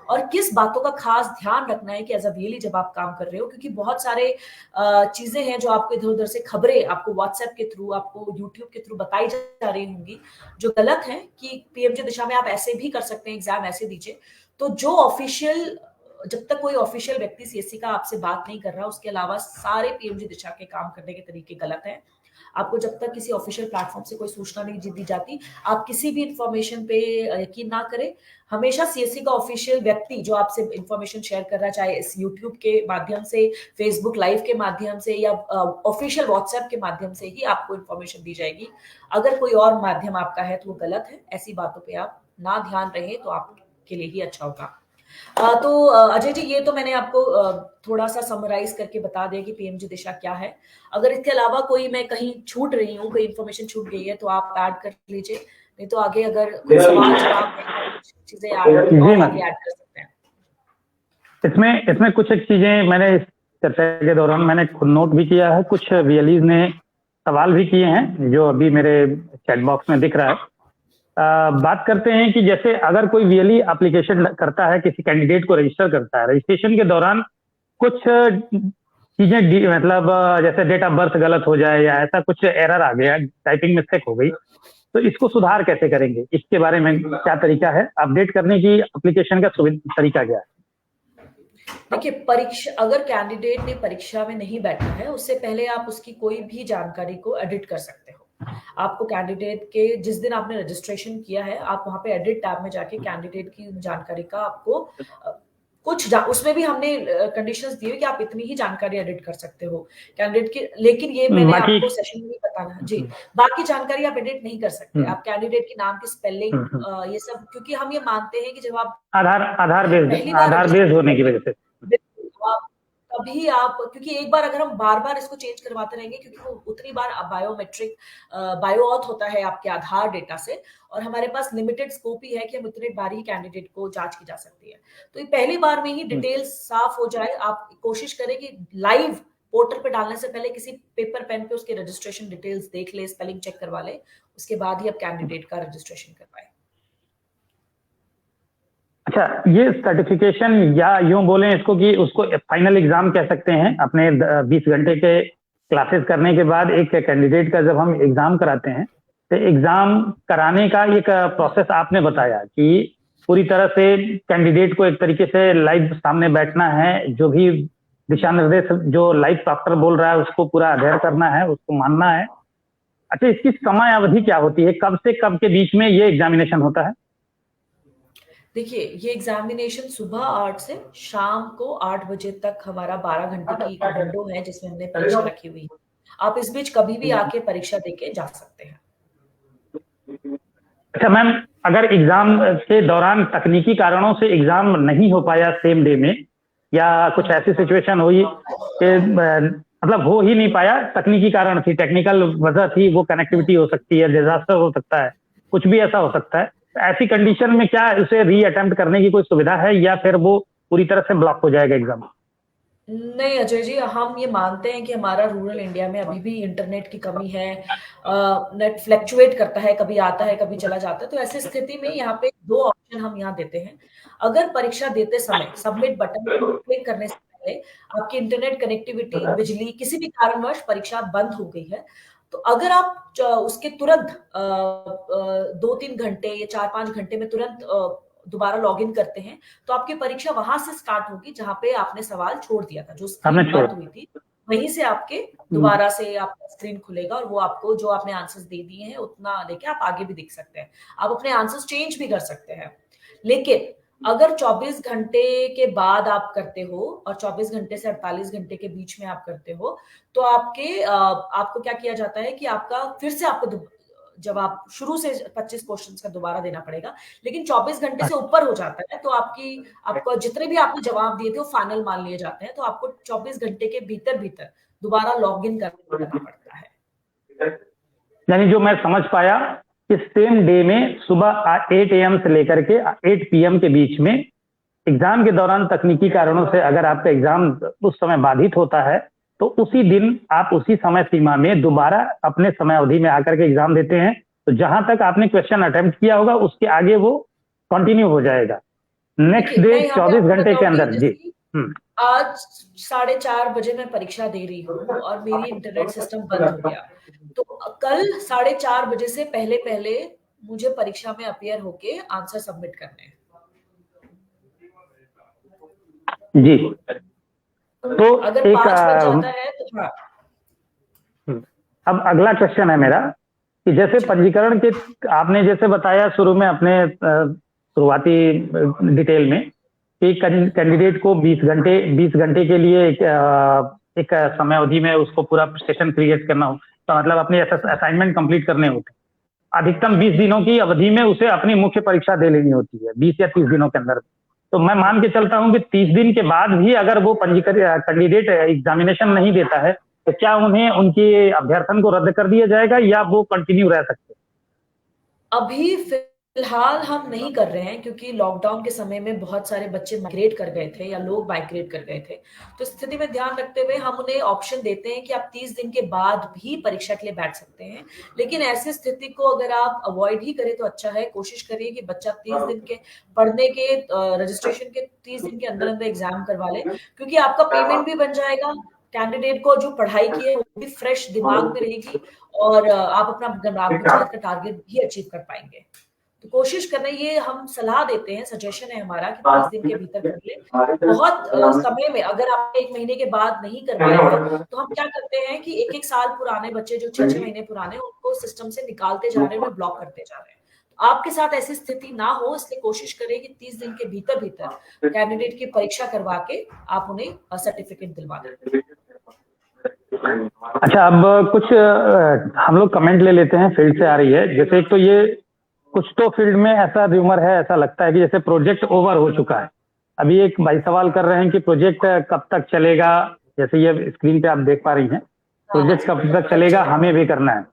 और किस बातों का खास ध्यान रखना है कि एज अ वीएलई जब आप काम कर रहे हो, क्योंकि बहुत सारे चीजें हैं जो आपको इधर उधर से खबरें आपको व्हाट्सएप के थ्रू, आपको यूट्यूब के थ्रू बताई जा रही होंगी जो गलत है कि पीएमजे दिशा में आप ऐसे भी कर सकते हैं, एग्जाम ऐसे दीजिए। तो जो ऑफिशियल, जब तक कोई ऑफिशियल व्यक्ति सीएससी का आपसे बात नहीं कर रहा, उसके अलावा सारे पीएमजे दिशा के काम करने के तरीके गलत हैं। आपको जब तक किसी ऑफिशियल प्लेटफॉर्म से कोई सूचना नहीं दी जाती, आप किसी भी इंफॉर्मेशन पे यकीन ना करें। हमेशा सीएससी का ऑफिशियल व्यक्ति जो आपसे इंफॉर्मेशन शेयर कर रहा है, चाहे इस यूट्यूब के माध्यम से, फेसबुक लाइव के माध्यम से या ऑफिशियल व्हाट्सएप के माध्यम से ही आपको इंफॉर्मेशन दी जाएगी। अगर कोई और माध्यम आपका है तो वो गलत है। ऐसी बातों पे आप ना ध्यान रहे तो आपके लिए ही अच्छा होगा। तो अजय जी, ये तो मैंने आपको थोड़ा सा समराइज करके बता दिया कि पीएमजे दिशा क्या है। अगर इसके अलावा कोई मैं कहीं छूट रही हूँ, कोई इन्फॉर्मेशन छूट गई है तो आप ऐड कर लीजिए, नहीं तो आगे अगर कोई सवाल जवाब चीजें और आगे ऐड कर सकते हैं। इसमें कुछ एक चीजें मैंने इस चर्चा के दौरान मैंने खुद नोट भी किया है, कुछ वीएलईज ने सवाल भी किए हैं जो अभी मेरे चैट बॉक्स में दिख रहा है। बात करते हैं कि जैसे अगर कोई वीएलई एप्लीकेशन करता है, किसी कैंडिडेट को रजिस्टर करता है, रजिस्ट्रेशन के दौरान कुछ चीजें मतलब जैसे डेट ऑफ बर्थ गलत हो जाए या ऐसा कुछ एरर आ गया, टाइपिंग मिस्टेक हो गई, तो इसको सुधार कैसे करेंगे? इसके बारे में क्या तरीका है अपडेट करने की? एप्लीकेशन का तरीका क्या है? देखिए, परीक्षा, अगर कैंडिडेट ने परीक्षा में नहीं बैठा है, उससे पहले आप उसकी कोई भी जानकारी को एडिट कर सकते हो। आपको कैंडिडेट के जिस दिन आपने रजिस्ट्रेशन किया है, आप वहां पे एडिट टैब में जाके कैंडिडेट की जानकारी का आपको उसमें भी हमने कंडीशंस दी है कि आप इतनी ही जानकारी एडिट कर सकते हो कैंडिडेट की, लेकिन ये मैंने आपको सेशन में बताना जी। बाकी जानकारी आप एडिट नहीं कर सकते। आप कैंडिडेट के नाम की स्पेलिंग ये सब, क्योंकि हम ये मानते हैं कि जब आप आधार बेस्ड होने की वजह से तभी आप, क्योंकि एक बार अगर हम बार बार इसको चेंज करवाते रहेंगे, क्योंकि वो उतनी बार बायोमेट्रिक बायोऑथ होता है आपके आधार डेटा से, और हमारे पास लिमिटेड स्कोप ही है कि हम उतने बार ही कैंडिडेट को जांच की जा सकती है। तो ये पहली बार में ही डिटेल्स साफ हो जाए। आप कोशिश करें कि लाइव पोर्टल पे डालने से पहले किसी पेपर पेन पे उसके रजिस्ट्रेशन डिटेल्स देख ले, स्पेलिंग चेक करवा ले, उसके बाद ही आप कैंडिडेट का रजिस्ट्रेशन करवाएं। अच्छा, ये सर्टिफिकेशन या यूं बोलें इसको कि उसको फाइनल एग्जाम कह सकते हैं। अपने 20 घंटे के क्लासेस करने के बाद एक कैंडिडेट का जब हम एग्जाम कराते हैं, तो एग्जाम कराने का एक प्रोसेस आपने बताया कि पूरी तरह से कैंडिडेट को एक तरीके से लाइव सामने बैठना है, जो भी दिशा निर्देश जो लाइव डॉक्टर बोल रहा है उसको पूरा अध्ययन करना है, उसको मानना है। अच्छा, इसकी समय अवधि क्या होती है? कब से कब के बीच में ये एग्जामिनेशन होता है? देखिए, ये एग्जामिनेशन सुबह 8 से शाम को 8 बजे तक हमारा 12 घंटे की एक विंडो है जिसमें हमने परीक्षा रखी हुई है। आप इस बीच कभी भी आके परीक्षा देके जा सकते हैं। अच्छा मैम, अगर एग्जाम के दौरान तकनीकी कारणों से एग्जाम नहीं हो पाया सेम डे में, या कुछ ऐसी सिचुएशन हुई कि मतलब हो ही नहीं पाया, तकनीकी कारण थी, टेक्निकल वजह थी, वो कनेक्टिविटी हो सकती है, डिजास्टर हो सकता है, कुछ भी ऐसा हो सकता है, ऐसी कंडीशन में क्या उसे री अटेम्प्ट करने की कोई सुविधा है या फिर वो पूरी तरह से ब्लॉक हो जाएगा एग्जाम? नहीं अजय जी, हम ये मानते हैं कि हमारा रूरल इंडिया में अभी भी इंटरनेट की कमी है। नेट फ्लक्चुएट करता है, कभी आता है कभी चला जाता है। तो ऐसी स्थिति में यहाँ पे 2 ऑप्शन हम यहाँ देते हैं। अगर परीक्षा देते समय सबमिट बटन क्लिक करने से पहले आपकी इंटरनेट कनेक्टिविटी, बिजली, किसी भी कारणवश परीक्षा बंद हो गई है, तो अगर आप उसके तुरंत 2-3 घंटे या 4-5 घंटे में तुरंत दोबारा लॉगिन करते हैं, तो आपकी परीक्षा वहां से स्टार्ट होगी जहां पे आपने सवाल छोड़ दिया था, जो स्क्रीन बंद हुई थी, वहीं से आपके दोबारा से आपका स्क्रीन खुलेगा और वो आपको जो आपने आंसर्स दे दिए हैं उतना लेके आप आगे भी देख सकते हैं। आप अपने आंसर्स चेंज भी कर सकते हैं। लेकिन अगर 24 घंटे के बाद आप करते हो और 24 घंटे से 48 घंटे के बीच में आप करते हो, तो आपको क्या किया जाता है कि आपका फिर से आपको जब आप शुरू से 25 क्वेश्चंस का दोबारा देना पड़ेगा। लेकिन 24 घंटे से ऊपर हो जाता है तो आपको जितने भी आपने जवाब दिए थे वो फाइनल मान लिए जाते हैं, तो आपको 24 घंटे के भीतर दोबारा लॉग इन करना पड़ता है। यानी जो मैं समझ पाया, इस सेम डे में सुबह 8 AM से लेकर के 8 PM के बीच में एग्जाम के दौरान तकनीकी कारणों से अगर आपका एग्जाम उस समय बाधित होता है, तो उसी दिन आप उसी समय सीमा में दोबारा अपने समय अवधि में आकर के एग्जाम देते हैं। तो जहां तक आपने क्वेश्चन अटेम्प्ट किया होगा उसके आगे वो कंटिन्यू हो जाएगा नेक्स्ट डे 24 घंटे के अंदर। जी। आज 4:30 बजे मैं परीक्षा दे रही हूँ और मेरी इंटरनेट सिस्टम बंद हो गया, तो कल 4:30 बजे से पहले मुझे परीक्षा में अपीयर होके आंसर सबमिट करने हैं। जी। तो अगर 5 बज जाता है तो हाँ। अब अगला क्वेश्चन है मेरा कि जैसे पंजीकरण के आपने जैसे बताया शुरू में अपने शुरुआती डिटेल में कि कैंडिडेट को 20 घंटे के लिए एक समय अवधि में उसको पूरा सेशन क्रिएट करना हो, तो मतलब अपने असाइनमेंट कंप्लीट करने होते हैं। अधिकतम 20 दिनों की अवधि में उसे अपनी मुख्य परीक्षा दे लेनी होती है, 20 या 30 दिनों के अंदर। तो मैं मान के चलता हूं कि 30 दिन के बाद भी अगर वो कैंडिडेट एग्जामिनेशन नहीं देता है, तो क्या उन्हें उनकी अभ्यर्थन को रद्द कर दिया जाएगा या वो कंटिन्यू रह सकते हैं? अभी फिलहाल हम नहीं कर रहे हैं क्योंकि लॉकडाउन के समय में बहुत सारे बच्चे माइग्रेट कर गए थे या लोग माइग्रेट कर गए थे। तो स्थिति में ध्यान रखते हुए हम उन्हें ऑप्शन देते हैं कि आप 30 दिन के बाद भी परीक्षा के लिए बैठ सकते हैं। लेकिन ऐसी स्थिति को अगर आप अवॉइड ही करें तो अच्छा है। कोशिश करिए कि बच्चा 30 दिन के पढ़ने के रजिस्ट्रेशन के 30 दिन के अंदर एग्जाम करवा ले, क्योंकि आपका पेमेंट भी बन जाएगा, कैंडिडेट को जो पढ़ाई की है वो भी फ्रेश दिमाग में रहेगी और आप अपना ग्राम पंचायत का टारगेट भी अचीव कर पाएंगे। तो कोशिश करना, ये हम सलाह देते हैं, सजेशन है हमारा कि 30 दिन के भीतर कर ले। बहुत समय में अगर आप 1 महीने के बाद नहीं करवाए हैं तो हम क्या करते हैं कि 1-1 साल पुराने बच्चे जो 6-6 महीने पुराने उनको सिस्टम से निकालते जा रहे हैं, ब्लॉक करते जा रहे हैं। तो आपके साथ ऐसी स्थिति ना हो इसलिए कोशिश करें कि 30 दिन के भीतर कैंडिडेट की परीक्षा करवा के आप उन्हें सर्टिफिकेट दिलवा दें। अच्छा, अब कुछ हम लोग कमेंट ले लेते हैं, फील्ड से आ रही है। जैसे एक तो ये कुछ तो फील्ड में ऐसा र्यूमर है, ऐसा लगता है कि जैसे प्रोजेक्ट ओवर हो चुका है। अभी एक भाई सवाल कर रहे हैं कि प्रोजेक्ट कब तक चलेगा। जैसे ये स्क्रीन पे आप देख पा रही हैं, प्रोजेक्ट कब तक चलेगा, हमें भी करना है।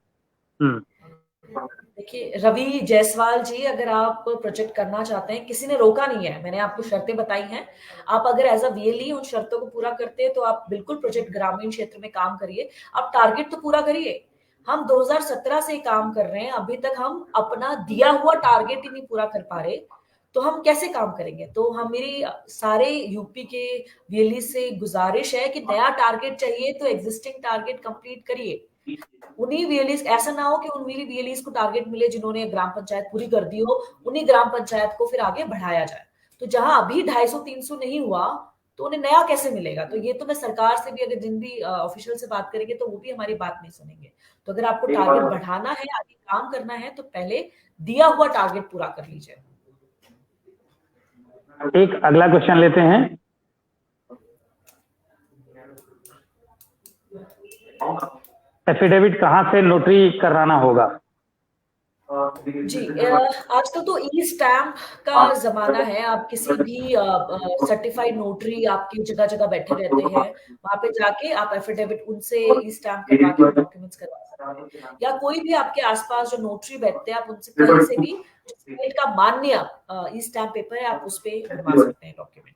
देखिए रवि जायसवाल जी, अगर आप प्रोजेक्ट करना चाहते हैं, किसी ने रोका नहीं है, मैंने आपको शर्तें बताई हैं। आप अगर एज अ वीएलई उन शर्तों को पूरा करते हैं तो आप बिल्कुल प्रोजेक्ट ग्रामीण क्षेत्र में काम करिए। आप टारगेट तो पूरा करिए। हम 2017 से काम कर रहे हैं, अभी तक हम अपना दिया हुआ टारगेट ही नहीं पूरा कर पा रहे, तो हम कैसे काम करेंगे? तो हम मेरी सारे यूपी के वीएलई से गुजारिश है कि नया टारगेट चाहिए तो एग्जिस्टिंग टारगेट कंप्लीट करिए। उन्हीं वीएलईज, ऐसा ना हो कि उन वीएलईज को टारगेट मिले जिन्होंने ग्राम पंचायत पूरी कर दी हो, उन्हीं ग्राम पंचायत को फिर आगे बढ़ाया जाए। तो जहां अभी 250-300 नहीं हुआ तो उन्हें नया कैसे मिलेगा? तो ये तो मैं सरकार से भी, अगर जिन भी ऑफिशियल से बात करेंगे तो वो भी हमारी बात नहीं सुनेंगे। तो अगर आपको टारगेट बढ़ाना है, आगे काम करना है, तो पहले दिया हुआ टारगेट पूरा कर लीजिए। एक अगला क्वेश्चन लेते हैं। एफिडेविट कहाँ से नोटरी कराना होगा? जी, आजकल तो ई स्टैम्प का जमाना है। आप किसी भी सर्टिफाइड नोटरी आपकी जगह जगह बैठे रहते हैं, वहां पे जाके आप एफिडेविट उनसे ई स्टैम्प करवा के डॉक्यूमेंट्स करवा सकते हैं, या कोई भी आपके आसपास जो नोटरी बैठते हैं आप उनसे कहीं से भी स्टेट का मान्य ई स्टैम्प पेपर है, आप उस पे बनवा सकते हैं डॉक्यूमेंट।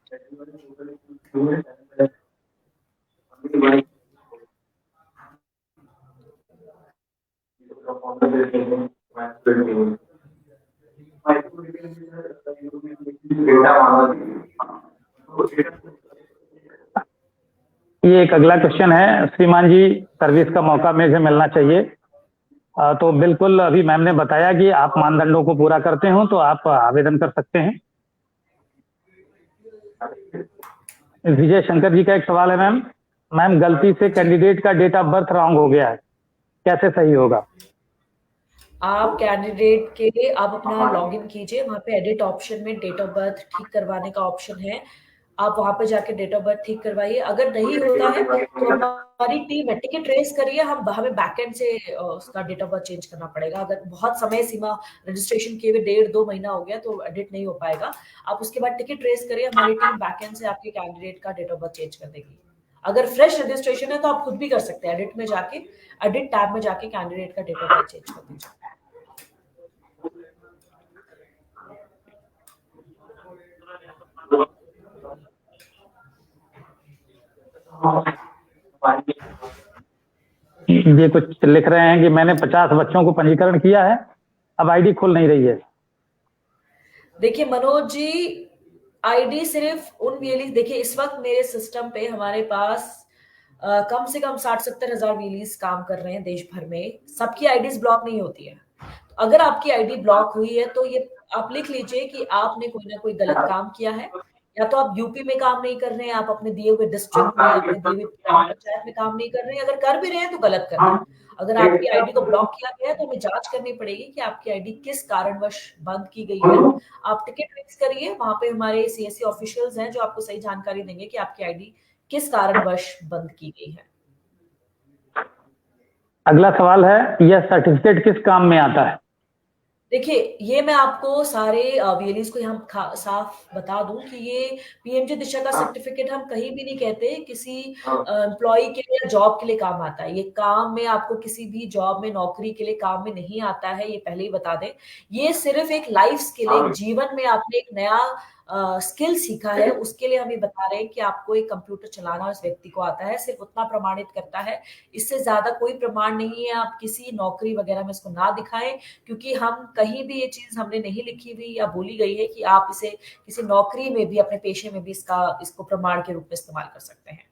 ये एक अगला क्वेश्चन है, श्रीमान जी सर्विस का मौका मुझे मिलना चाहिए। तो बिल्कुल, अभी मैम ने बताया कि आप मानदंडों को पूरा करते हो तो आप आवेदन कर सकते हैं। विजय शंकर जी का एक सवाल है मैम। मैम, गलती से कैंडिडेट का डेट ऑफ बर्थ रॉन्ग हो गया है, कैसे सही होगा? आप कैंडिडेट के आप अपना लॉगिन कीजिए, वहाँ पे एडिट ऑप्शन में डेट ऑफ बर्थ ठीक करवाने का ऑप्शन है। आप वहाँ पे जाके डेट ऑफ बर्थ ठीक करवाइए। अगर नहीं होता है तो हमारी टीम है, टिकट रेज़ करिए, हमें बैकएंड से उसका डेट ऑफ बर्थ चेंज करना पड़ेगा। अगर बहुत समय सीमा रजिस्ट्रेशन किए हुए 1.5-2 महीना हो गया तो एडिट नहीं हो पाएगा। आप उसके बाद टिकट रेज़ करिए, हमारी टीम बैकएंड से आपके कैंडिडेट का डेट ऑफ बर्थ चेंज कर देगी। अगर फ्रेश रजिस्ट्रेशन है तो आप खुद भी कर सकते हैं, एडिट में जाके एडिट टैब में जाके कैंडिडेट का डेट ऑफ बर्थ चेंज कर दीजिए। ये कुछ लिख रहे हैं कि मैंने 50 बच्चों को पंजीकरण किया है, अब आईडी खुल नहीं रही है। देखिए मनोज जी, आईडी सिर्फ उन वीएलई, देखिए इस वक्त मेरे सिस्टम पे हमारे पास कम से कम 60-70 हजार वीएलईज काम कर रहे हैं देश भर में। सबकी आईडीज ब्लॉक नहीं होती है। तो अगर आपकी आईडी ब्लॉक हुई है तो ये आप लिख लीजिए कि आपने कोई ना कोई गलत काम किया है, या तो आप यूपी में काम नहीं कर रहे हैं, आप अपने दिए हुए डिस्ट्रिक्ट में, अपने दिए हुए ग्राम पंचायत में काम नहीं कर रहे हैं। अगर कर भी रहे हैं तो गलत कर रहे हैं। अगर आपकी आईडी को ब्लॉक किया गया है तो हमें जांच करनी पड़ेगी कि आपकी आईडी किस कारणवश बंद की गई है। आप टिकट फिक्स करिए, वहां पे हमारे सीएससी ऑफिशियल्स हैं जो आपको सही जानकारी देंगे कि आपकी आईडी किस कारणवश बंद की गई है। अगला सवाल है, यह सर्टिफिकेट किस काम में आता है? देखिए, ये मैं आपको सारे वीएलईज को यहाँ साफ बता दूं कि ये पीएमजे दिशा का सर्टिफिकेट हम कहीं भी नहीं कहते किसी एम्प्लॉय के लिए, जॉब के लिए काम आता है। ये काम में आपको किसी भी जॉब में, नौकरी के लिए काम में नहीं आता है, ये पहले ही बता दें। ये सिर्फ एक लाइफ स्किल है, एक जीवन में आपने एक नया स्किल सीखा है, उसके लिए हम ये बता रहे हैं कि आपको एक कंप्यूटर चलाना उस व्यक्ति को आता है, सिर्फ उतना प्रमाणित करता है। इससे ज्यादा कोई प्रमाण नहीं है। आप किसी नौकरी वगैरह में इसको ना दिखाएं, क्योंकि हम कहीं भी ये चीज हमने नहीं लिखी हुई या बोली गई है कि आप इसे किसी नौकरी में भी, अपने पेशे में भी इसको प्रमाण के रूप में इस्तेमाल कर सकते हैं।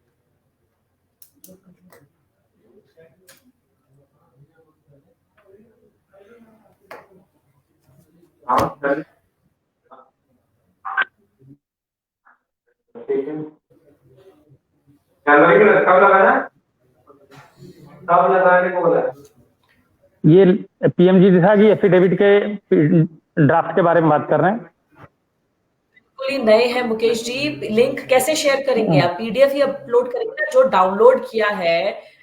जनवरी में कब लगाना है? कब लगाने को बोला? ये पीएमजी दिशा की एफिडेविट के ड्राफ्ट के बारे में बात कर रहे हैं। बिल्कुल ही नए हैं मुकेश जी। लिंक कैसे शेयर करेंगे आप? पीडीएफ ही अपलोड करेंगे ना? जो डाउनलोड किया है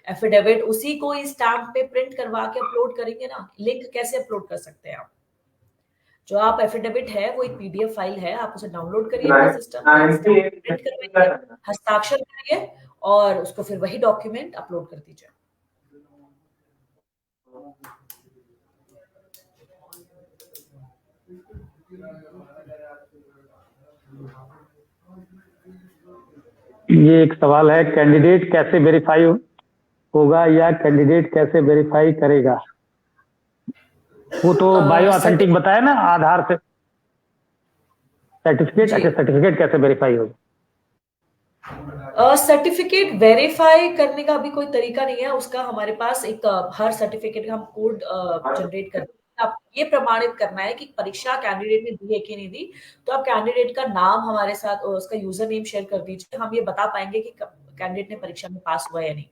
एफिडेविट, उसी को इस स्टैम्प पे प्रिंट करवा के अपलोड करेंगे ना। लिंक कैसे अपलोड कर सकते हैं आप? जो आप एफिडेविट है वो एक पीडीएफ फाइल है, आप उसे डाउनलोड करिए अपने सिस्टम पे, प्रिंट करवाइए, हस्ताक्षर करिए और उसको फिर वही डॉक्यूमेंट अपलोड कर दीजिए। ये एक सवाल है, कैंडिडेट कैसे वेरीफाई होगा या कैंडिडेट कैसे वेरीफाई करेगा? वो तो बायो ऑथेंटिक बताया ना, आधार से सर्टिफिकेट। अच्छा, सर्टिफिकेट कैसे वेरीफाई होगा? सर्टिफिकेट वेरीफाई करने का अभी कोई तरीका नहीं है। उसका हमारे पास एक हर सर्टिफिकेट का हम कोड जनरेट करते हैं। आप ये प्रमाणित करना है कि परीक्षा कैंडिडेट ने दी है कि नहीं दी, तो आप कैंडिडेट का नाम हमारे साथ, उसका यूजर नेम शेयर कर दीजिए। हम ये बता पाएंगे कि कैंडिडेट ने परीक्षा में पास हुआ या नहीं।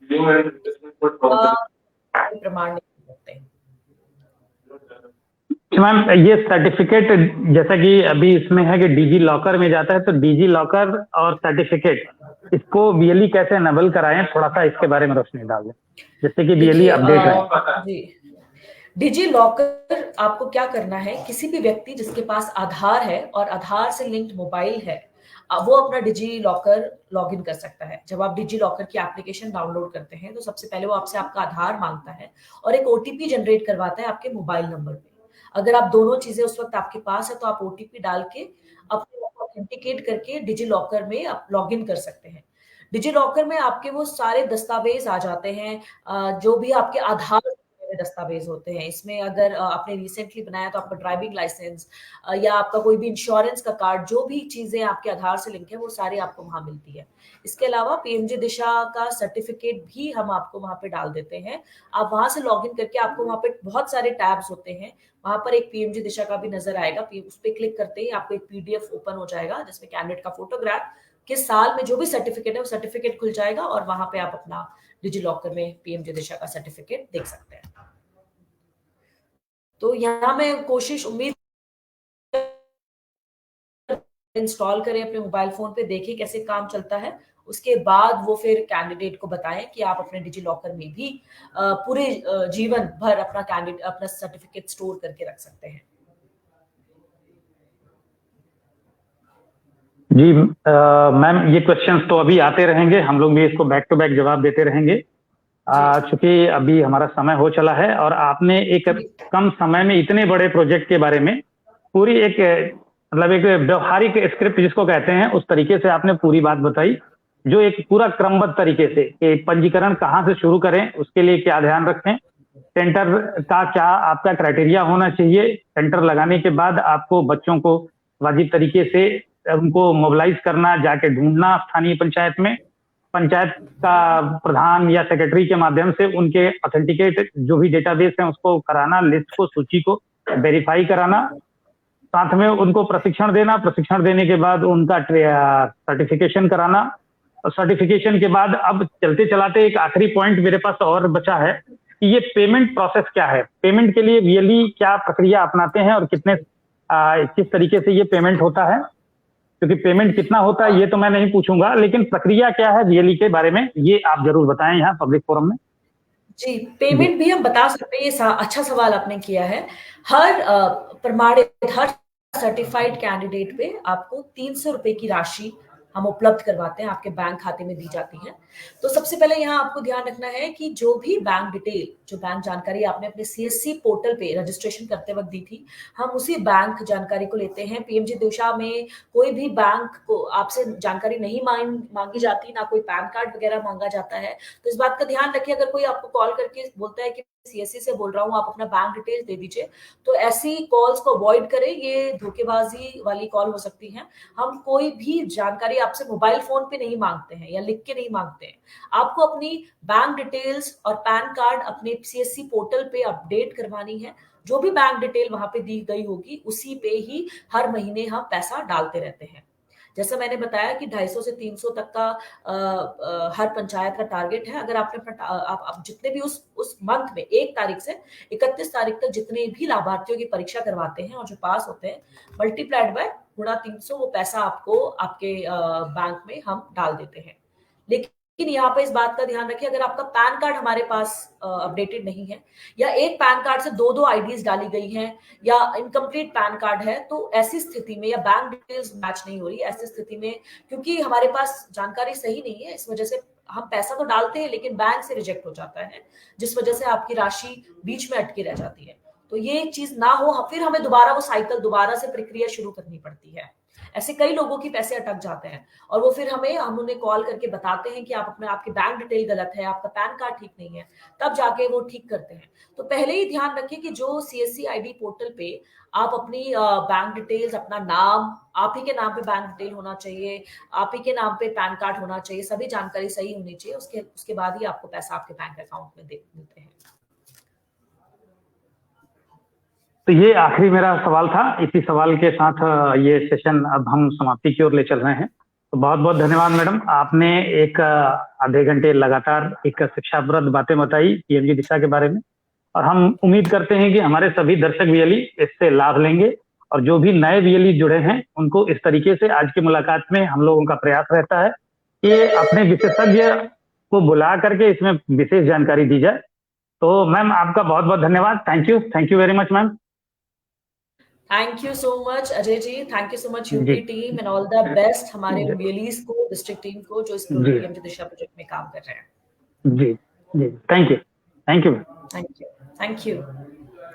प्रमाण नहीं कर सकते। मैम, ये सर्टिफिकेट जैसा कि अभी इसमें है कि डिजी लॉकर में जाता है, तो डिजी लॉकर और सर्टिफिकेट, इसको बीएलई कैसे एनेबल कराएं, थोड़ा सा इसके बारे में रोशनी डाल दें, जिससे कि बीएलई अपडेट रहे। जी, डिजी लॉकर आपको क्या करना है, किसी भी व्यक्ति जिसके पास आधार है और आधार से लिंक्ड मोबाइल है, वो अपना डिजी लॉकर लॉग इन कर सकता है। जब आप डिजी लॉकर की एप्लीकेशन डाउनलोड करते हैं तो सबसे पहले वो आपसे आपका आधार मांगता है और एक ओटीपी जनरेट करवाता है आपके मोबाइल नंबर पे। अगर आप दोनों चीजें उस वक्त आपके पास है तो आप ओटीपी डाल के अपने आप को ऑथेंटिकेट करके डिजी लॉकर में आप लॉग इन कर सकते हैं। डिजी लॉकर में आपके वो सारे दस्तावेज आ जाते हैं, जो भी आपके आधार से जुड़े हुए दस्तावेज होते हैं। इसमें अगर आपने रिसेंटली बनाया तो आपका ड्राइविंग लाइसेंस या आपका कोई भी इंश्योरेंस का कार्ड, जो भी चीजें आपके आधार से लिंक है वो सारी आपको वहां मिलती है। इसके अलावा पीएमजी दिशा का सर्टिफिकेट भी हम आपको वहां पे डाल देते हैं। आप वहां से लॉग इन करके, आपको वहां पे बहुत सारे टैब्स होते हैं, वहां पर एक पीएमजी दिशा का भी नजर आएगा। उस पर क्लिक करते ही आपको एक पीडीएफ ओपन हो जाएगा जिसमें कैंडिडेट का फोटोग्राफ, किस साल में जो भी सर्टिफिकेट है वो सर्टिफिकेट खुल जाएगा और वहां पे आप अपना डिजी लॉकर में पीएमजी दिशा का सर्टिफिकेट देख सकते हैं। तो यहाँ मैं कोशिश उम्मीद इंस्टॉल करें अपने मोबाइल फोन पे, देखें कैसे काम चलता है, उसके बाद वो फिर कैंडिडेट को बताएं कि आप अपने डिजी लॉकर में भी पूरे जीवन भर अपना कैंडिडेट अपना सर्टिफिकेट स्टोर करके रख सकते हैं। जी मैम, ये क्वेश्चंस तो अभी आते रहेंगे, हम लोग भी इसको बैक टू बैक जवाब देते रहेंगे। चूंकि अभी हमारा समय हो चला है और आपने एक कम समय में इतने बड़े प्रोजेक्ट के बारे में पूरी एक मतलब एक व्यवहारिक स्क्रिप्ट जिसको कहते हैं उस तरीके से आपने पूरी बात बताई, जो एक पूरा क्रमबद्ध तरीके से कि पंजीकरण कहाँ से शुरू करें, उसके लिए क्या ध्यान रखें, सेंटर का क्या आपका क्राइटेरिया होना चाहिए, सेंटर लगाने के बाद आपको बच्चों को वाजिब तरीके से उनको मोबिलाइज करना, जाके ढूंढना स्थानीय पंचायत में, पंचायत का प्रधान या सेक्रेटरी के माध्यम से उनके ऑथेंटिकेट जो भी डेटाबेस है उसको कराना, लिस्ट को, सूची को वेरीफाई कराना, साथ में उनको प्रशिक्षण देना, प्रशिक्षण देने के बाद उनका सर्टिफिकेशन कराना, और सर्टिफिकेशन के बाद अब चलते चलाते एक आखिरी पॉइंट मेरे पास और बचा है कि ये पेमेंट प्रोसेस क्या है, पेमेंट के लिए वीएलई क्या प्रक्रिया अपनाते हैं और कितने किस तरीके से ये पेमेंट होता है, क्योंकि पेमेंट कितना होता है ये तो मैं नहीं पूछूंगा, लेकिन प्रक्रिया क्या है वीएलई के बारे में ये आप जरूर बताएं यहाँ पब्लिक फोरम में। जी, पेमेंट भी हम बता सकते हैं, ये अच्छा सवाल आपने किया है। हर प्रमाणित, हर सर्टिफाइड कैंडिडेट पे आपको 300 रुपए की राशि हम उपलब्ध करवाते हैं, आपके बैंक खाते में दी जाती है। तो सबसे पहले यहाँ आपको ध्यान रखना है कि जो भी बैंक डिटेल, जो बैंक जानकारी आपने अपने सीएससी पोर्टल पे रजिस्ट्रेशन करते वक्त दी थी, हम उसी बैंक जानकारी को लेते हैं। पीएमजी दिशा में कोई भी बैंक को आपसे जानकारी नहीं मांगी जाती, ना कोई पैन कार्ड वगैरह मांगा जाता है। तो इस बात का ध्यान रखिए, अगर कोई आपको कॉल करके बोलता है कि सीएससी से बोल रहा हूँ, आप अपना बैंक डिटेल्स दे दीजिए, तो ऐसी कॉल्स को अवॉइड करें, ये धोखेबाजी वाली कॉल हो सकती है। हम कोई भी जानकारी आपसे मोबाइल फोन पे नहीं मांगते हैं या लिख के नहीं मांगते हैं। आपको अपनी बैंक डिटेल्स और पैन कार्ड अपने सीएससी पोर्टल पे अपडेट करवानी है। जो भी बैंक डिटेल वहां पे दी गई होगी उसी पे ही हर महीने हम पैसा डालते रहते हैं। जैसा मैंने बताया कि 250 से 300 तक का हर पंचायत का टारगेट है। अगर आपने आप जितने भी उस मंथ में 1 तारीख से 31 तारीख तक जितने भी लाभार्थियों की परीक्षा करवाते हैं और जो पास होते हैं, मल्टीप्लाइड बाय गुणा 300 वो पैसा आपको आपके बैंक में हम डाल देते हैं। लेकिन यहाँ पे इस बात का ध्यान रखिए, अगर आपका पैन कार्ड हमारे पास अपडेटेड नहीं है या एक पैन कार्ड से 2-2 आईडीज डाली गई हैं या इनकम्प्लीट पैन कार्ड है, तो ऐसी स्थिति में या बैंक डिटेल्स मैच नहीं हो रही, ऐसी स्थिति में क्योंकि हमारे पास जानकारी सही नहीं है, इस वजह से हम पैसा तो डालते हैं लेकिन बैंक से रिजेक्ट हो जाता है, जिस वजह से आपकी राशि बीच में अटकी रह जाती है। तो ये चीज ना हो, फिर हमें दोबारा वो साइकिल दोबारा से प्रक्रिया शुरू करनी पड़ती है। ऐसे कई लोगों की पैसे अटक जाते हैं और वो फिर हम उन्हें कॉल करके बताते हैं कि आपकी बैंक डिटेल गलत है, आपका पैन कार्ड ठीक नहीं है, तब जाके वो ठीक करते हैं। तो पहले ही ध्यान रखिए कि जो सीएससी आईडी पोर्टल पे आप अपनी बैंक डिटेल्स, अपना नाम, आप ही के नाम पे बैंक डिटेल होना चाहिए, आप ही के नाम पे पैन कार्ड होना चाहिए, सभी जानकारी सही होनी चाहिए, उसके बाद ही आपको पैसा आपके बैंक अकाउंट में मिलते हैं। तो ये आखिरी मेरा सवाल था, इसी सवाल के साथ ये सेशन अब हम समाप्ति की ओर ले चल रहे हैं। तो बहुत बहुत धन्यवाद मैडम, आपने एक आधे घंटे लगातार एक शिक्षाप्रद बातें बताई पीएमजी दिशा के बारे में, और हम उम्मीद करते हैं कि हमारे सभी दर्शक वीएलई इससे लाभ लेंगे, और जो भी नए वीएलई जुड़े हैं उनको इस तरीके से आज की मुलाकात में हम लोगों का प्रयास रहता है कि अपने विशेषज्ञ को बुला करके इसमें विशेष जानकारी दी जाए। तो मैम आपका बहुत बहुत धन्यवाद, thank you very much ma'am. Thank you so much Ajay ji, thank you so much UP team and all the best हमारे वीएलईज को, डिस्ट्रिक्ट टीम को जो इस पीएमजी दिशा प्रोजेक्ट में काम कर रहे हैं। जी जी, थैंक यू। Thank you.